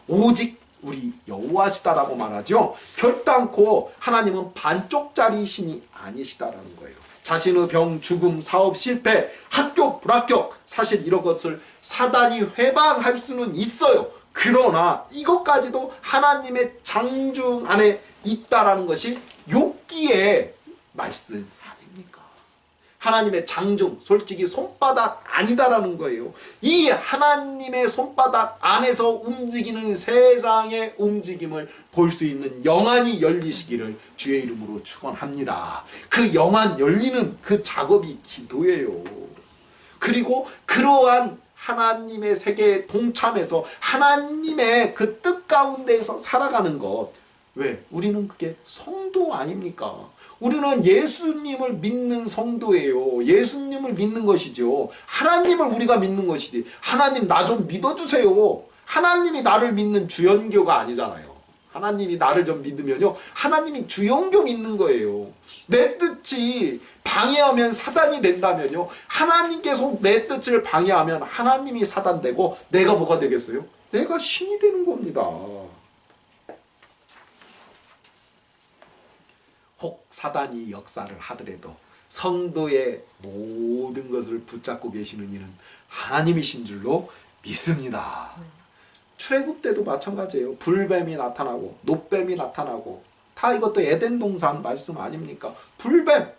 오직 우리 여호와시다라고 말하죠. 결단코 하나님은 반쪽짜리 신이 아니시다라는 거예요. 자신의 병, 죽음, 사업 실패, 합격, 불합격, 사실 이런 것을 사단이 회방할 수는 있어요. 그러나 이것까지도 하나님의 장중 안에 있다라는 것이 욥기의 말씀 아닙니까? 하나님의 장중, 솔직히 손바닥 아니다라는 거예요. 이 하나님의 손바닥 안에서 움직이는 세상의 움직임을 볼 수 있는 영안이 열리시기를 주의 이름으로 축원합니다. 그 영안 열리는 그 작업이 기도예요. 그리고 그러한 하나님의 세계에 동참해서 하나님의 그 뜻 가운데에서 살아가는 것. 왜? 우리는 그게 성도 아닙니까? 우리는 예수님을 믿는 성도예요. 예수님을 믿는 것이죠. 하나님을 우리가 믿는 것이지. 하나님 나 좀 믿어주세요. 하나님이 나를 믿는 주연교가 아니잖아요. 하나님이 나를 좀 믿으면요. 하나님이 주연교 믿는 거예요. 내 뜻이 방해하면 사단이 된다면요. 하나님께서 내 뜻을 방해하면 하나님이 사단되고 내가 뭐가 되겠어요? 내가 신이 되는 겁니다. 혹 사단이 역사를 하더라도 성도의 모든 것을 붙잡고 계시는 이는 하나님이신 줄로 믿습니다. 출애굽 때도 마찬가지예요. 불뱀이 나타나고 노뱀이 나타나고 다 이것도 에덴 동산 말씀 아닙니까? 불뱀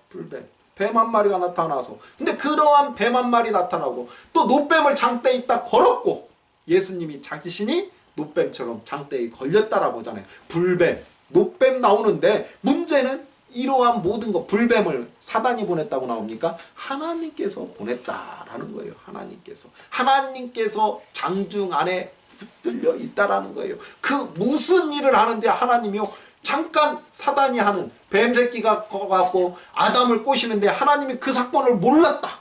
뱀 한 마리가 나타나서 근데 그러한 뱀 한 마리 나타나고 또 노뱀을 장대에 있다 걸었고 예수님이 자신이 노뱀처럼 장대에 걸렸다라고 하잖아요. 불뱀 노뱀 나오는데 문제는 이러한 모든 것 불뱀을 사단이 보냈다고 나옵니까? 하나님께서 보냈다라는 거예요. 하나님께서 장중 안에 붙들려 있다라는 거예요. 그 무슨 일을 하는데 하나님이요 잠깐 사단이 하는 뱀 새끼가 가고 아담을 꼬시는데 하나님이 그 사건을 몰랐다.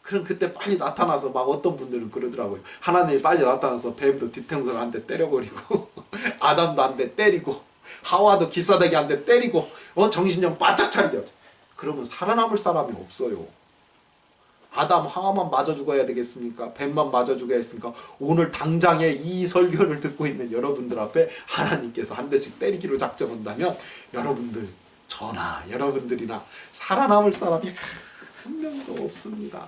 그럼 그때 빨리 나타나서 막 어떤 분들은 그러더라고요. 하나님이 빨리 나타나서 뱀도 뒤통수를 한 대 때려버리고 아담도 한 대 때리고 하와도 기싸대기 한 대 때리고 정신 좀 바짝 차리게 하죠. 그러면 살아남을 사람이 없어요. 아담 하와만 맞아 죽어야 되겠습니까? 뱀만 맞아 죽어야 했습니까? 오늘 당장에 이 설교를 듣고 있는 여러분들 앞에 하나님께서 한 대씩 때리기로 작정한다면 여러분들 저나 여러분들이나 살아남을 사람이 한 명도 없습니다.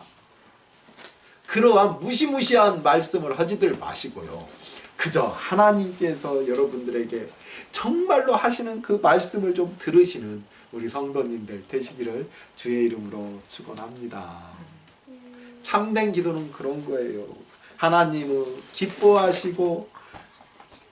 그러한 무시무시한 말씀을 하지들 마시고요. 그저 하나님께서 여러분들에게 정말로 하시는 그 말씀을 좀 들으시는 우리 성도님들 되시기를 주의 이름으로 축원합니다. 참된 기도는 그런 거예요. 하나님은 기뻐하시고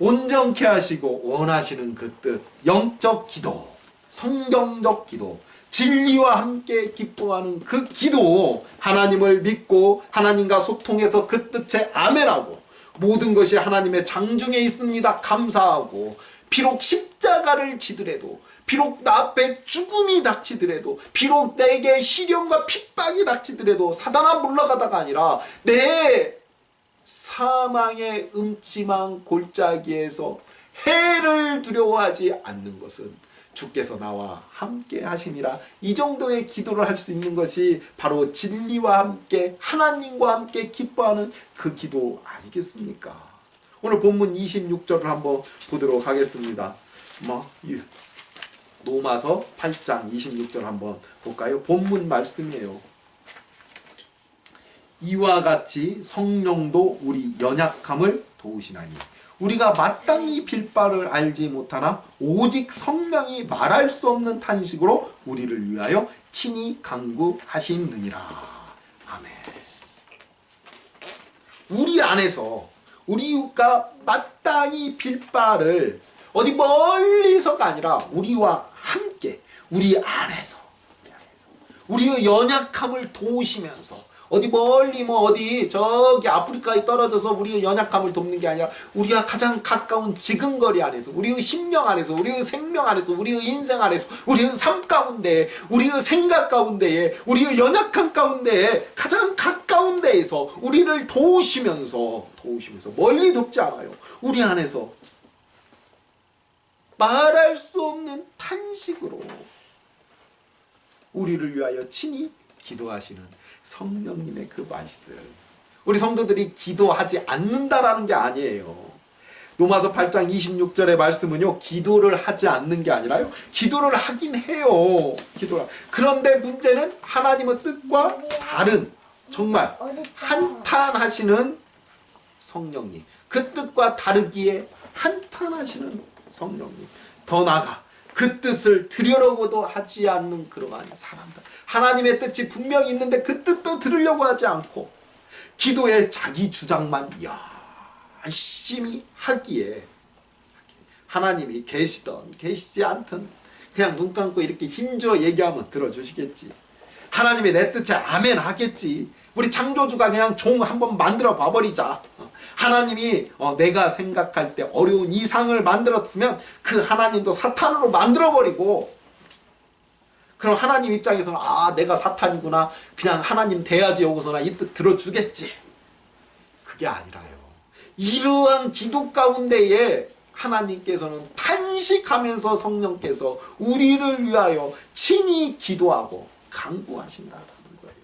온전케 하시고 원하시는 그 뜻, 영적 기도, 성경적 기도, 진리와 함께 기뻐하는 그 기도, 하나님을 믿고 하나님과 소통해서 그 뜻에 아멘하고 모든 것이 하나님의 장중에 있습니다 감사하고 비록 십자가를 지더라도, 비록 나 앞에 죽음이 닥치더라도, 비록 내게 시련과 핍박이 닥치더라도 사단아 물러가다가 아니라 내 사망의 음침한 골짜기에서 해를 두려워하지 않는 것은 주께서 나와 함께 하심이라. 이 정도의 기도를 할 수 있는 것이 바로 진리와 함께 하나님과 함께 기뻐하는 그 기도 아니겠습니까? 오늘 본문 26절을 한번 보도록 하겠습니다. 로마서 8장 26절 한번 볼까요? 본문 말씀이에요. 이와 같이 성령도 우리 연약함을 도우시나니 우리가 마땅히 빌 바를 알지 못하나 오직 성령이 말할 수 없는 탄식으로 우리를 위하여 친히 간구하시느니라. 아멘. 우리 안에서 우리가 마땅히 빌 바를 어디 멀리서가 아니라 우리와 함께 우리 안에서 우리의 연약함을 도우시면서 어디 멀리 어디 저기 아프리카에 떨어져서 우리의 연약함을 돕는 게 아니라 우리가 가장 가까운 지근거리 안에서 우리의 심령 안에서 우리의 생명 안에서 우리의 인생 안에서 우리의 삶 가운데 우리의 생각 가운데에 우리의 연약함 가운데에 가장 가까운 데에서 우리를 도우시면서 멀리 돕지 않아요. 우리 안에서 말할 수 없는 탄식으로 우리를 위하여 친히 기도하시는 성령님의 그 말씀. 우리 성도들이 기도하지 않는다라는 게 아니에요. 로마서 8장 26절의 말씀은요, 기도를 하지 않는 게 아니라요, 기도를 하긴 해요. 그런데 문제는 하나님의 뜻과 다른, 정말 한탄하시는 성령님, 그 뜻과 다르기에 한탄하시는 성령님, 더 나아가 그 뜻을 들으려고도 하지 않는 그러한 사람들, 하나님의 뜻이 분명히 있는데 그 뜻도 들으려고 하지 않고 기도에 자기 주장만 열심히 하기에 하나님이 계시던 계시지 않던 그냥 눈 감고 이렇게 힘줘 얘기하면 들어주시겠지. 하나님이 내 뜻에 아멘 하겠지. 우리 창조주가 그냥 종 한번 만들어 봐버리자. 하나님이 내가 생각할 때 어려운 이상을 만들었으면 그 하나님도 사탄으로 만들어버리고, 그럼 하나님 입장에서는 내가 사탄이구나, 그냥 하나님 돼야지 여기서나 이 뜻 들어주겠지. 그게 아니라요. 이러한 기도 가운데에 하나님께서는 탄식하면서 성령께서 우리를 위하여 친히 기도하고 간구하신다라는 거예요.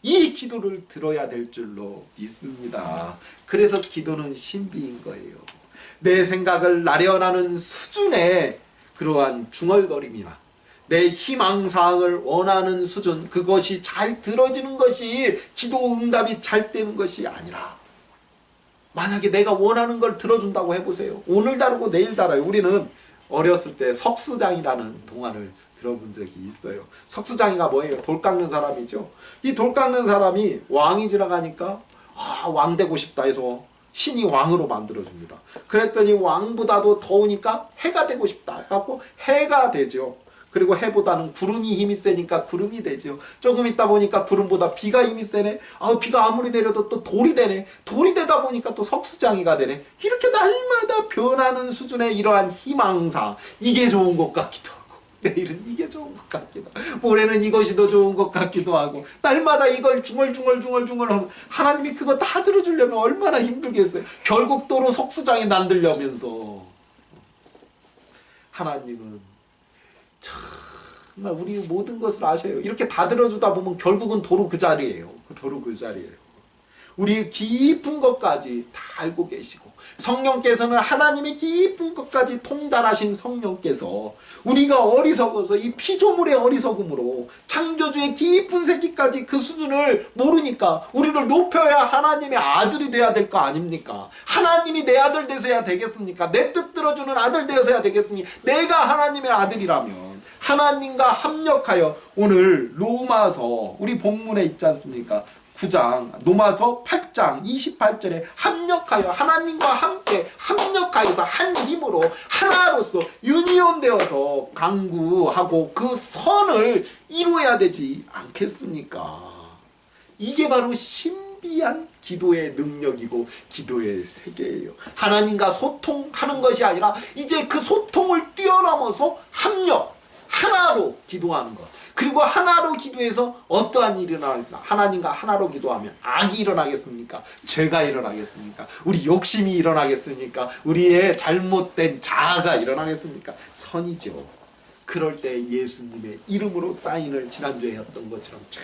이 기도를 들어야 될 줄로 믿습니다. 그래서 기도는 신비인 거예요. 내 생각을 나련하는 수준의 그러한 중얼거림이나 내 희망사항을 원하는 수준, 그것이 잘 들어지는 것이 기도 응답이 잘 되는 것이 아니라, 만약에 내가 원하는 걸 들어준다고 해보세요. 오늘 다르고 내일 달아요. 우리는 어렸을 때 석수장이라는 동화를 들어본 적이 있어요. 석수장이가 뭐예요? 돌 깎는 사람이죠. 이 돌 깎는 사람이 왕이 지나가니까 왕 되고 싶다 해서 신이 왕으로 만들어줍니다. 그랬더니 왕보다도 더우니까 해가 되고 싶다 해갖고 해가 되죠. 그리고 해보다는 구름이 힘이 세니까 구름이 되죠. 조금 있다 보니까 구름보다 비가 힘이 세네. 비가 아무리 내려도 또 돌이 되네. 돌이 되다 보니까 또 석수장이가 되네. 이렇게 날마다 변하는 수준의 이러한 희망사. 이게 좋은 것 같기도 하고, 내일은 이게 좋은 것 같기도 하고, 모레는 이것이 더 좋은 것 같기도 하고, 날마다 이걸 중얼중얼 하면 하나님이 그거 다 들어주려면 얼마나 힘들겠어요. 결국 도로 석수장에 만들려면서. 하나님은 정말 우리 모든 것을 아셔요. 이렇게 다 들어주다 보면 결국은 도로 그 자리예요. 도로 그 자리예요. 우리 깊은 것까지 다 알고 계시고, 성령께서는 하나님의 깊은 것까지 통달하신 성령께서 우리가 어리석어서 이 피조물의 어리석음으로 창조주의 깊은 세계까지 그 수준을 모르니까 우리를 높여야 하나님의 아들이 돼야 될 거 아닙니까? 하나님이 내 아들 되셔야 되겠습니까? 내 뜻 들어주는 아들 되어서야 되겠습니까? 내가 하나님의 아들이라면 하나님과 합력하여, 오늘 로마서 우리 본문에 있지 않습니까? 9장, 로마서 8장 28절에 합력하여, 하나님과 함께 합력하여서 한 힘으로 하나로서 유니온되어서 강구하고 그 선을 이루어야 되지 않겠습니까? 이게 바로 신비한 기도의 능력이고 기도의 세계예요. 하나님과 소통하는 것이 아니라 이제 그 소통을 뛰어넘어서 합력, 하나로 기도하는 것. 그리고 하나로 기도해서 어떠한 일이 일어나겠습니까? 하나님과 하나로 기도하면 악이 일어나겠습니까? 죄가 일어나겠습니까? 우리 욕심이 일어나겠습니까? 우리의 잘못된 자아가 일어나겠습니까? 선이죠. 그럴 때 예수님의 이름으로 사인을 지난주에 했던 것처럼 쫙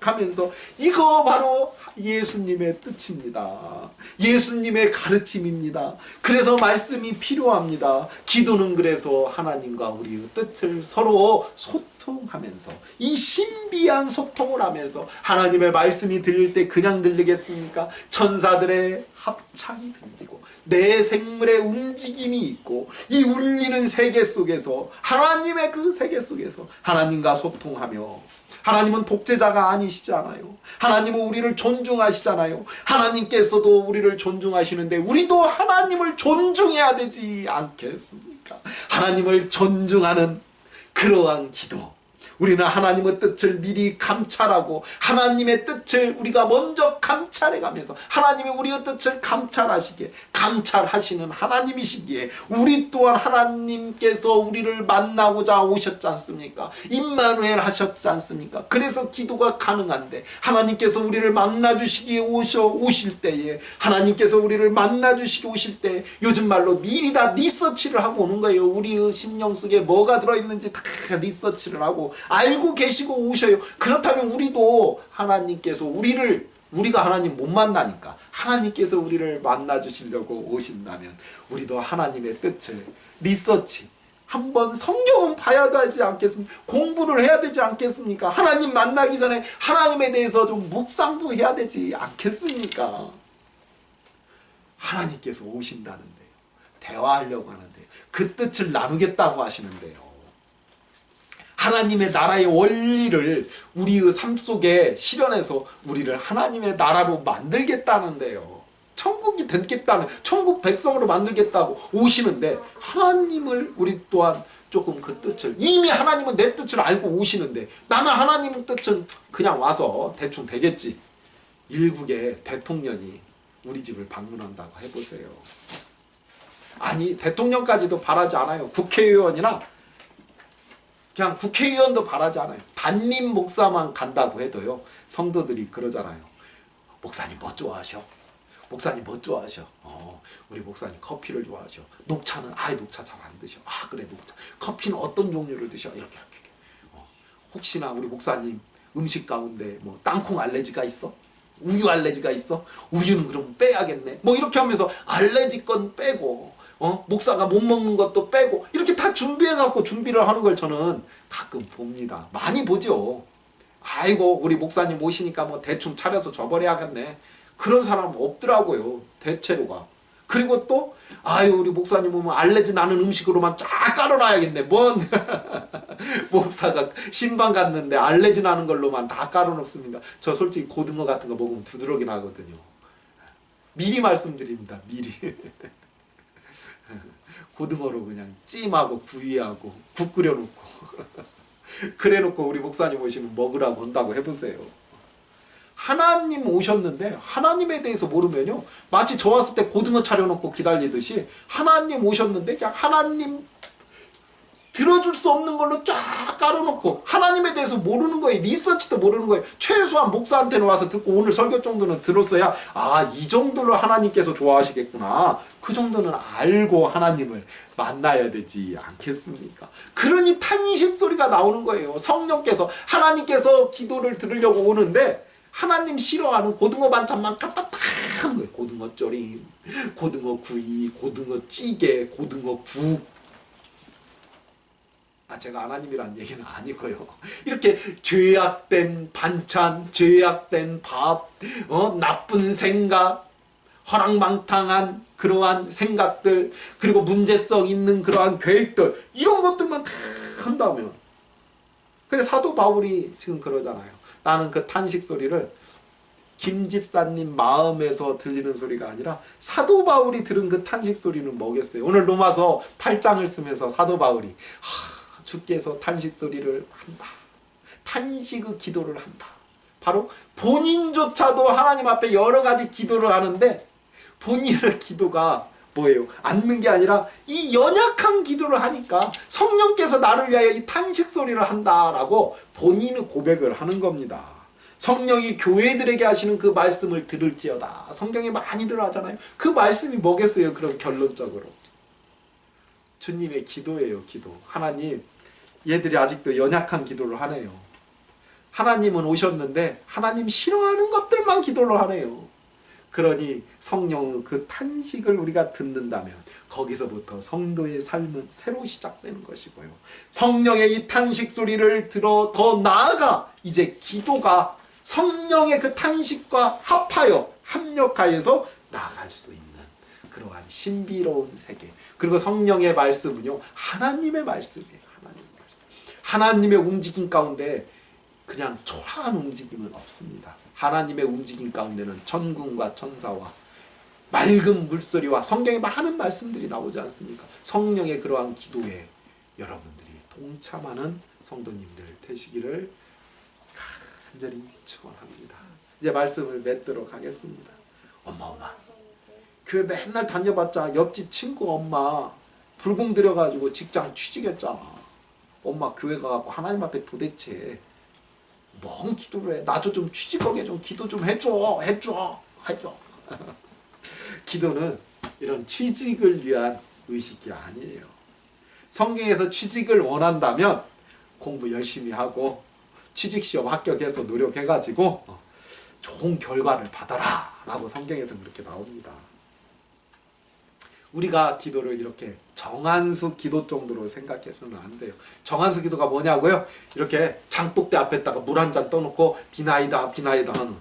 하면서 이거 바로 예수님의 뜻입니다. 예수님의 가르침입니다. 그래서 말씀이 필요합니다. 기도는 그래서 하나님과 우리의 뜻을 서로 소통하면서 이 신비한 소통을 하면서 하나님의 말씀이 들릴 때 그냥 들리겠습니까? 천사들의 합창이 들리고 내 생물의 움직임이 있고 이 울리는 세계 속에서 하나님의 그 세계 속에서 하나님과 소통하며 하나님은 독재자가 아니시잖아요. 하나님은 우리를 존중하시잖아요. 하나님께서도 우리를 존중하시는데 우리도 하나님을 존중해야 되지 않겠습니까? 하나님을 존중하는 그러한 기도. 우리는 하나님의 뜻을 미리 감찰하고 하나님의 뜻을 우리가 먼저 감찰해가면서 하나님이 우리의 뜻을 감찰하시는 하나님이시기에 우리 또한 하나님께서 우리를 만나고자 오셨지 않습니까? 임마누엘 하셨지 않습니까? 그래서 기도가 가능한데 하나님께서 우리를 만나주시기에 오실 때에 하나님께서 우리를 만나주시기 오실 때 요즘 말로 미리 다 리서치를 하고 오는 거예요. 우리의 심령 속에 뭐가 들어있는지 다 리서치를 하고 알고 계시고 오셔요. 그렇다면 우리도 하나님께서 우리가 하나님 못 만나니까 하나님께서 우리를 만나 주시려고 오신다면 우리도 하나님의 뜻을 리서치 한번 성경은 봐야 되지 않겠습니까? 공부를 해야 되지 않겠습니까? 하나님 만나기 전에 하나님에 대해서 좀 묵상도 해야 되지 않겠습니까? 하나님께서 오신다는데요. 대화하려고 하는데 그 뜻을 나누겠다고 하시는데요. 하나님의 나라의 원리를 우리의 삶 속에 실현해서 우리를 하나님의 나라로 만들겠다는데요. 천국이 되겠다는, 천국 백성으로 만들겠다고 오시는데 하나님을 우리 또한 조금 그 뜻을, 이미 하나님은 내 뜻을 알고 오시는데 나는 하나님 뜻은 그냥 와서 대충 되겠지. 일국의 대통령이 우리 집을 방문한다고 해보세요. 아니 대통령까지도 바라지 않아요. 국회의원이나 그냥 국회의원도 바라지 않아요. 담임 목사만 간다고 해도요. 성도들이 그러잖아요. 목사님 뭐 좋아하셔? 목사님 뭐 좋아하셔? 우리 목사님 커피를 좋아하셔. 녹차는 녹차 잘 안 드셔. 그래 녹차. 커피는 어떤 종류를 드셔? 이렇게. 혹시나 우리 목사님 음식 가운데 뭐 땅콩 알레르기가 있어? 우유 알레르기가 있어? 우유는 그럼 빼야겠네. 뭐 이렇게 하면서 알레르기 건 빼고 목사가 못 먹는 것도 빼고 이렇게 다 준비해갖고 준비를 하는 걸 저는 가끔 봅니다. 많이 보죠. 아이고 우리 목사님 오시니까 뭐 대충 차려서 줘버려야겠네. 그런 사람 없더라고요. 대체로가. 그리고 또 우리 목사님 오면 알레르기 나는 음식으로만 쫙 깔아놔야겠네. 뭔 목사가 신방 갔는데 알레르기 나는 걸로만 다 깔아놓습니다. 저 솔직히 고등어 같은 거 먹으면 두드러기 나거든요. 미리 말씀드립니다. 미리. 고등어로 그냥 찜하고 구이하고 국 끓여놓고 그래놓고 우리 목사님 오시면 먹으라고 한다고 해보세요. 하나님 오셨는데 하나님에 대해서 모르면요 마치 저 왔을 때 고등어 차려놓고 기다리듯이 하나님 오셨는데 그냥 하나님 들어줄 수 없는 걸로 쫙 깔아놓고 하나님에 대해서 모르는 거예요. 리서치도 모르는 거예요. 최소한 목사한테는 와서 듣고 오늘 설교 정도는 들었어야 이 정도로 하나님께서 좋아하시겠구나. 그 정도는 알고 하나님을 만나야 되지 않겠습니까? 그러니 탄식 소리가 나오는 거예요. 성령께서 하나님께서 기도를 들으려고 오는데 하나님 싫어하는 고등어 반찬만 갖다 다 하는 거예요. 고등어 조림, 고등어 구이, 고등어 찌개, 고등어 국. 제가 하나님이란 얘기는 아니고요. 이렇게 죄악된 반찬, 죄악된 밥, 나쁜 생각, 허랑방탕한 그러한 생각들, 그리고 문제성 있는 그러한 계획들, 이런 것들만 다 한다면. 근데 사도 바울이 지금 그러잖아요. 나는 그 탄식 소리를 김 집사님 마음에서 들리는 소리가 아니라 사도 바울이 들은 그 탄식 소리는 뭐겠어요? 오늘 로마서 8장을 쓰면서 사도 바울이 주께서 탄식 소리를 한다. 탄식의 기도를 한다. 바로 본인조차도 하나님 앞에 여러 가지 기도를 하는데 본인의 기도가 뭐예요? 앉는 게 아니라 이 연약한 기도를 하니까 성령께서 나를 위하여 이 탄식 소리를 한다라고 본인의 고백을 하는 겁니다. 성령이 교회들에게 하시는 그 말씀을 들을지어다. 성경에 많이들 하잖아요. 그 말씀이 뭐겠어요? 그럼 결론적으로 주님의 기도예요. 기도. 하나님, 얘들이 아직도 연약한 기도를 하네요. 하나님은 오셨는데 하나님 싫어하는 것들만 기도를 하네요. 그러니 성령의 그 탄식을 우리가 듣는다면 거기서부터 성도의 삶은 새로 시작되는 것이고요. 성령의 이 탄식 소리를 들어 더 나아가 이제 기도가 성령의 그 탄식과 합력하여서 나아갈 수 있는 그러한 신비로운 세계. 그리고 성령의 말씀은요, 하나님의 말씀이에요. 하나님의 말씀. 하나님의 움직임 가운데 그냥 초라한 움직임은 없습니다. 하나님의 움직임 가운데는 천군과 천사와 맑은 물소리와 성경에 많은 말씀들이 나오지 않습니까? 성령의 그러한 기도에 여러분들이 동참하는 성도님들 되시기를 간절히 축원합니다. 이제 말씀을 맺도록 하겠습니다. 엄마 교회 맨날 다녀봤자 옆집 친구 엄마 불공 들여가지고 직장 취직했잖아. 엄마 교회 가갖고 하나님 앞에 도대체 뭔 기도를 해? 나도 좀 취직하게 좀 기도 좀 해줘. 기도는 이런 취직을 위한 의식이 아니에요. 성경에서 취직을 원한다면 공부 열심히 하고 취직시험 합격해서 노력해가지고 좋은 결과를 받아라 라고 성경에서 그렇게 나옵니다. 우리가 기도를 이렇게 정한수 기도 정도로 생각해서는 안 돼요. 정한수 기도가 뭐냐고요? 이렇게 장독대 앞에다가 물 한 잔 떠놓고 비나이다 하는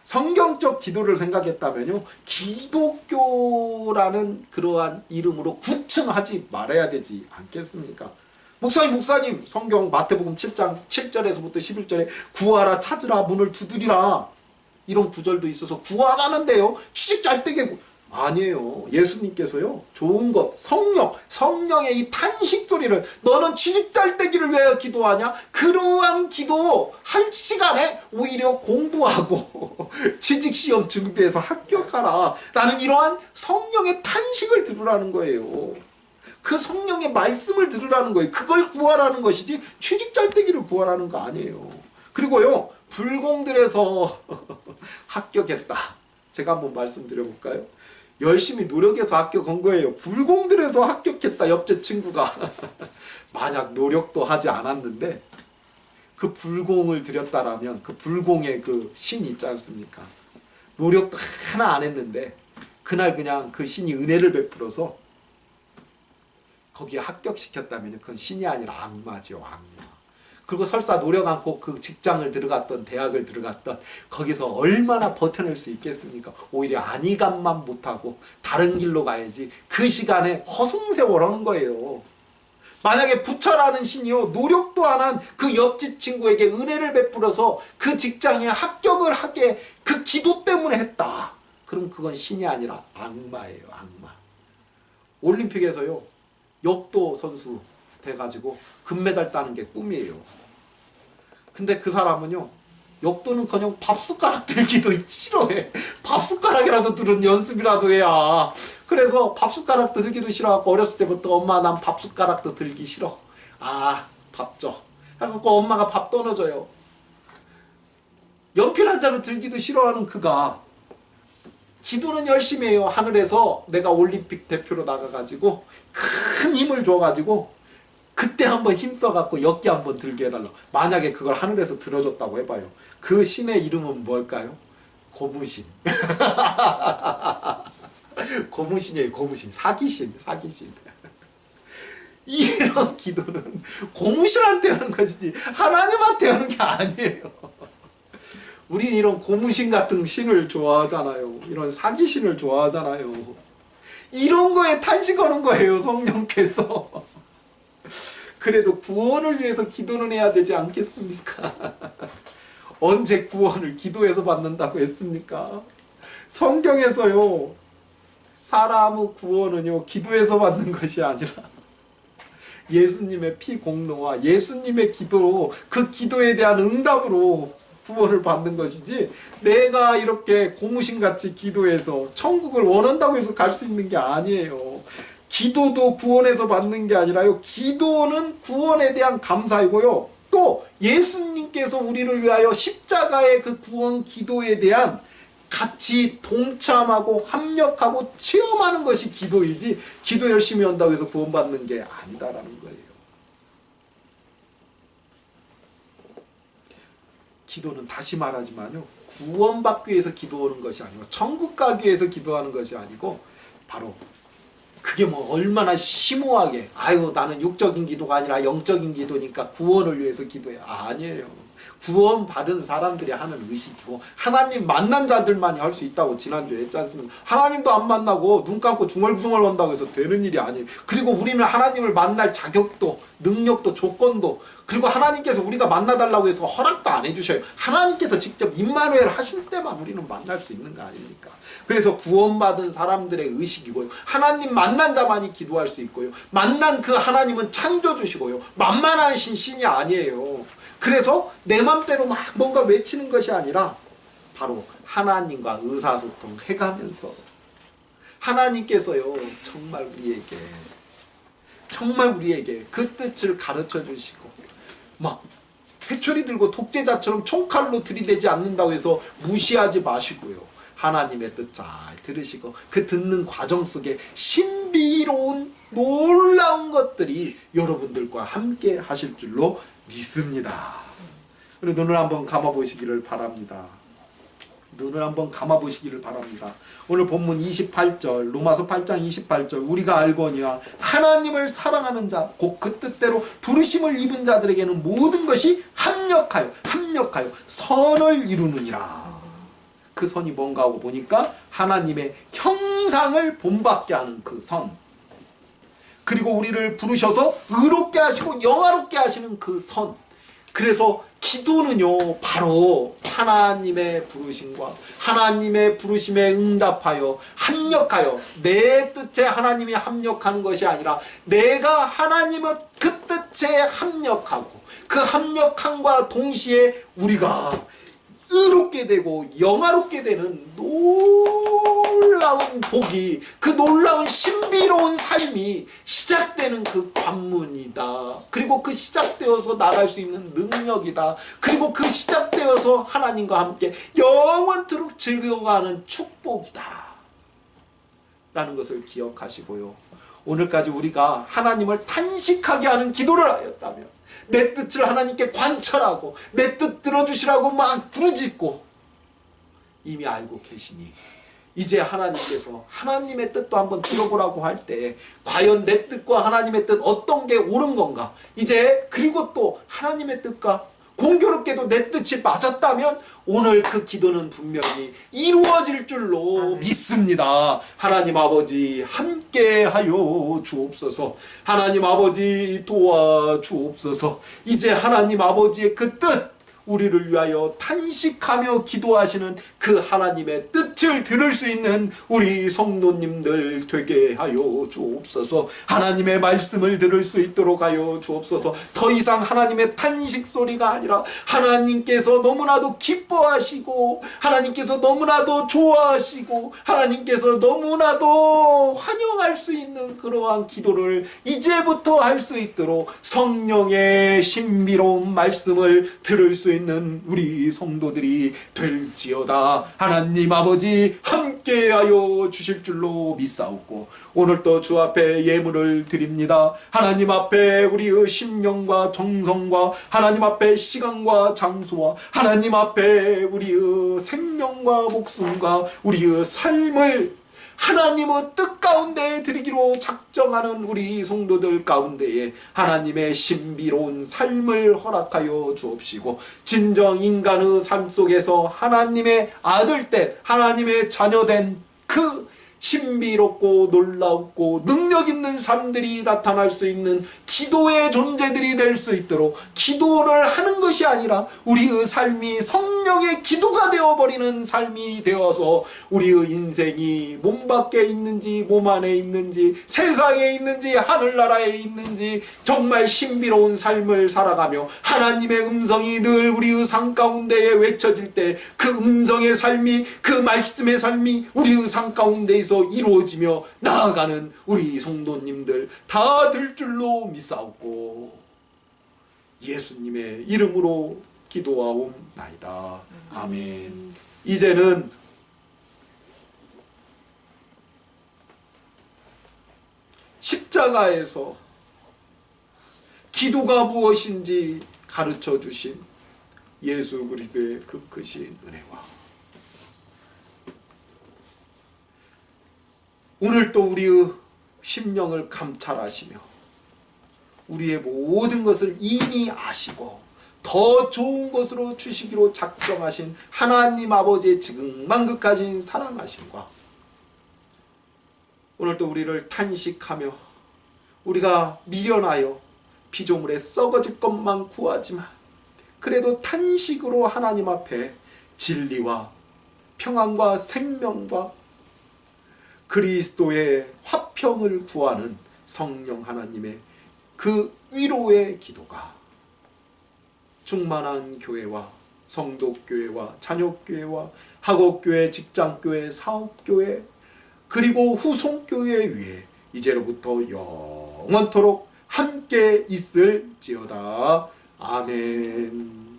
성경적 기도를 생각했다면요, 기독교라는 그러한 이름으로 구층하지 말아야 되지 않겠습니까? 목사님 성경 마태복음 7장 7절에서부터 11절에 구하라 찾으라 문을 두드리라 이런 구절도 있어서 구하라는데요, 취직 잘 되게 아니에요. 예수님께서요, 좋은 것, 성령의 이 탄식 소리를 너는 취직 잘 되기를 위하여 기도하냐? 그러한 기도 할 시간에 오히려 공부하고 취직시험 준비해서 합격하라 라는 이러한 성령의 탄식을 들으라는 거예요. 그 성령의 말씀을 들으라는 거예요. 그걸 구하라는 것이지 취직 잘 되기를 구하라는 거 아니에요. 그리고요, 불공들에서 합격했다. 제가 한번 말씀드려볼까요? 열심히 노력해서 합격한 거예요. 불공들에서 합격했다, 옆집 친구가. 만약 노력도 하지 않았는데 그 불공을 들였다라면 그 불공의 그 신 있지 않습니까? 노력도 하나 안 했는데 그날 그냥 그 신이 은혜를 베풀어서 거기에 합격시켰다면 그건 신이 아니라 악마죠, 악마. 그리고 설사 노력 않고 그 직장을 들어갔던 대학을 들어갔던 거기서 얼마나 버텨낼 수 있겠습니까? 오히려 안위감만 못하고 다른 길로 가야지 그 시간에 허송세월하는 거예요. 만약에 부처라는 신이요, 노력도 안 한 그 옆집 친구에게 은혜를 베풀어서 그 직장에 합격을 하게 그 기도 때문에 했다. 그럼 그건 신이 아니라 악마예요, 악마. 올림픽에서요, 역도 선수 돼가지고 금메달 따는 게 꿈이에요. 근데 그 사람은요, 역도는커녕 밥숟가락 들기도 싫어해. 밥숟가락이라도 들은 연습이라도 해야. 그래서 밥숟가락 들기도 싫어하고 어렸을 때부터 엄마 난 밥숟가락도 들기 싫어. 아, 밥 줘. 그래갖고 엄마가 밥 떠넣어줘요. 연필 한 장을 들기도 싫어하는 그가 기도는 열심히 해요. 하늘에서 내가 올림픽 대표로 나가가지고 큰 힘을 줘가지고 그때 한번 힘써갖고 역기 한번 들게 해달라. 만약에 그걸 하늘에서 들어줬다고 해봐요. 그 신의 이름은 뭘까요? 고무신. 고무신이에요, 고무신. 사기신. 이런 기도는 고무신한테 하는 것이지 하나님한테 하는 게 아니에요. 우린 이런 고무신 같은 신을 좋아하잖아요. 이런 사기신을 좋아하잖아요. 이런 거에 탄식하는 거예요, 성령께서. 그래도 구원을 위해서 기도는 해야 되지 않겠습니까? 언제 구원을 기도해서 받는다고 했습니까? 성경에서요, 사람의 구원은요, 기도해서 받는 것이 아니라 예수님의 피 공로와 예수님의 기도, 그 기도에 대한 응답으로 구원을 받는 것이지, 내가 이렇게 고무신같이 기도해서 천국을 원한다고 해서 갈 수 있는 게 아니에요. 기도도 구원에서 받는 게 아니라요, 기도는 구원에 대한 감사이고요, 또 예수님께서 우리를 위하여 십자가의 그 구원 기도에 대한 같이 동참하고 합력하고 체험하는 것이 기도이지, 기도 열심히 한다고 해서 구원받는 게 아니다라는 거예요. 기도는 다시 말하지만요, 구원받기 위해서 기도하는 것이 아니고 천국 가기 위해서 기도하는 것이 아니고, 바로 그게 뭐 얼마나 심오하게, 아유 나는 육적인 기도가 아니라 영적인 기도니까 구원을 위해서 기도해, 아니에요. 구원받은 사람들이 하는 의식이고, 하나님 만난 자들만이 할 수 있다고 지난주에 했지 않습니까? 하나님도 안 만나고 눈 감고 중얼부숭얼 한다고 해서 되는 일이 아니에요. 그리고 우리는 하나님을 만날 자격도 능력도 조건도, 그리고 하나님께서 우리가 만나달라고 해서 허락도 안 해주셔요. 하나님께서 직접 임마누엘 하실 때만 우리는 만날 수 있는 거 아닙니까? 그래서 구원받은 사람들의 의식이고요, 하나님 만난 자만이 기도할 수 있고요, 만난 그 하나님은 창조주시고요, 만만하신 신이 아니에요. 그래서 내 맘대로 막 뭔가 외치는 것이 아니라 바로 하나님과 의사소통 해가면서, 하나님께서요 정말 우리에게 그 뜻을 가르쳐 주시고, 막 회초리 들고 독재자처럼 총칼로 들이대지 않는다고 해서 무시하지 마시고요, 하나님의 뜻 잘 들으시고, 그 듣는 과정 속에 신비로운 놀라운 것들이 여러분들과 함께 하실 줄로 믿습니다. 우리 눈을 한번 감아보시기를 바랍니다. 눈을 한번 감아보시기를 바랍니다. 오늘 본문 28절, 로마서 8장 28절, 우리가 알거니와 하나님을 사랑하는 자, 곧 그 뜻대로 부르심을 입은 자들에게는 모든 것이 합력하여 선을 이루느니라. 그 선이 뭔가 하고 보니까 하나님의 형상을 본받게 하는 그 선, 그리고 우리를 부르셔서 의롭게 하시고 영화롭게 하시는 그 선. 그래서 기도는요 바로 하나님의 부르심과 하나님의 부르심에 응답하여 합력하여, 내 뜻에 하나님이 합력하는 것이 아니라 내가 하나님의 그 뜻에 합력하고, 그 합력함과 동시에 우리가 의롭게 되고 영화롭게 되는 놀라운 복이, 그 놀라운 신비로운 삶이 시작되는 그 관문이다. 그리고 그 시작되어서 나갈 수 있는 능력이다. 그리고 그 시작되어서 하나님과 함께 영원토록 즐거워하는 축복이다 라는 것을 기억하시고요, 오늘까지 우리가 하나님을 탄식하게 하는 기도를 하였다면, 내 뜻을 하나님께 관철하고 내 뜻 들어주시라고 막 부르짖고 이미 알고 계시니, 이제 하나님께서 하나님의 뜻도 한번 들어보라고 할 때 과연 내 뜻과 하나님의 뜻 어떤 게 옳은 건가, 이제 그리고 또 하나님의 뜻과 공교롭게도 내 뜻이 맞았다면 오늘 그 기도는 분명히 이루어질 줄로 믿습니다. 하나님 아버지 함께하여 주옵소서. 하나님 아버지 도와주옵소서. 이제 하나님 아버지의 그 뜻, 우리를 위하여 탄식하며 기도하시는 그 하나님의 뜻을 들을 수 있는 우리 성도님들 되게 하여 주옵소서. 하나님의 말씀을 들을 수 있도록 하여 주옵소서. 더 이상 하나님의 탄식 소리가 아니라 하나님께서 너무나도 기뻐하시고, 하나님께서 너무나도 좋아하시고, 하나님께서 너무나도 환영할 수 있는 그러한 기도를 이제부터 할 수 있도록 성령의 신비로운 말씀을 들을 수 있는 우리 성도들이 될지어다. 하나님 아버지 함께하여 주실 줄로 믿사옵고, 오늘도 주 앞에 예물을 드립니다. 하나님 앞에 우리의 심령과 정성과, 하나님 앞에 시간과 장소와, 하나님 앞에 우리의 생명과 목숨과 우리의 삶을 하나님의 뜻 가운데 드리기로 작정하는 우리 성도들 가운데에 하나님의 신비로운 삶을 허락하여 주옵시고, 진정 인간의 삶 속에서 하나님의 아들된, 하나님의 자녀된 그 신비롭고 놀랍고 능력 있는 삶들이 나타날 수 있는 기도의 존재들이 될 수 있도록 기도를 하는 것이 아니라 우리의 삶이 성령의 기도가 되어버리는 삶이 되어서 우리의 인생이 몸 밖에 있는지 몸 안에 있는지 세상에 있는지 하늘나라에 있는지 정말 신비로운 삶을 살아가며 하나님의 음성이 늘 우리의 삶 가운데에 외쳐질 때 그 음성의 삶이 그 말씀의 삶이 우리의 삶 가운데에서 이루어지며 나아가는 우리 성도님들 다 될 줄로 믿사옵고 예수님의 이름으로 기도하옵나이다. 아멘. 이제는 십자가에서 기도가 무엇인지 가르쳐 주신 예수 그리스도의 그 크신 은혜와 오늘 또 우리의 심령을 감찰하시며 우리의 모든 것을 이미 아시고 더 좋은 것으로 주시기로 작정하신 하나님 아버지의 지극만극하신 사랑하심과 오늘 또 우리를 탄식하며 우리가 미련하여 피조물에 썩어질 것만 구하지만 그래도 탄식으로 하나님 앞에 진리와 평안과 생명과 그리스도의 화평을 구하는 성령 하나님의 그 위로의 기도가 충만한 교회와 성도교회와 자녀교회와 학업교회, 직장교회, 사업교회 그리고 후손교회 위에 이제로부터 영원토록 함께 있을지어다. 아멘.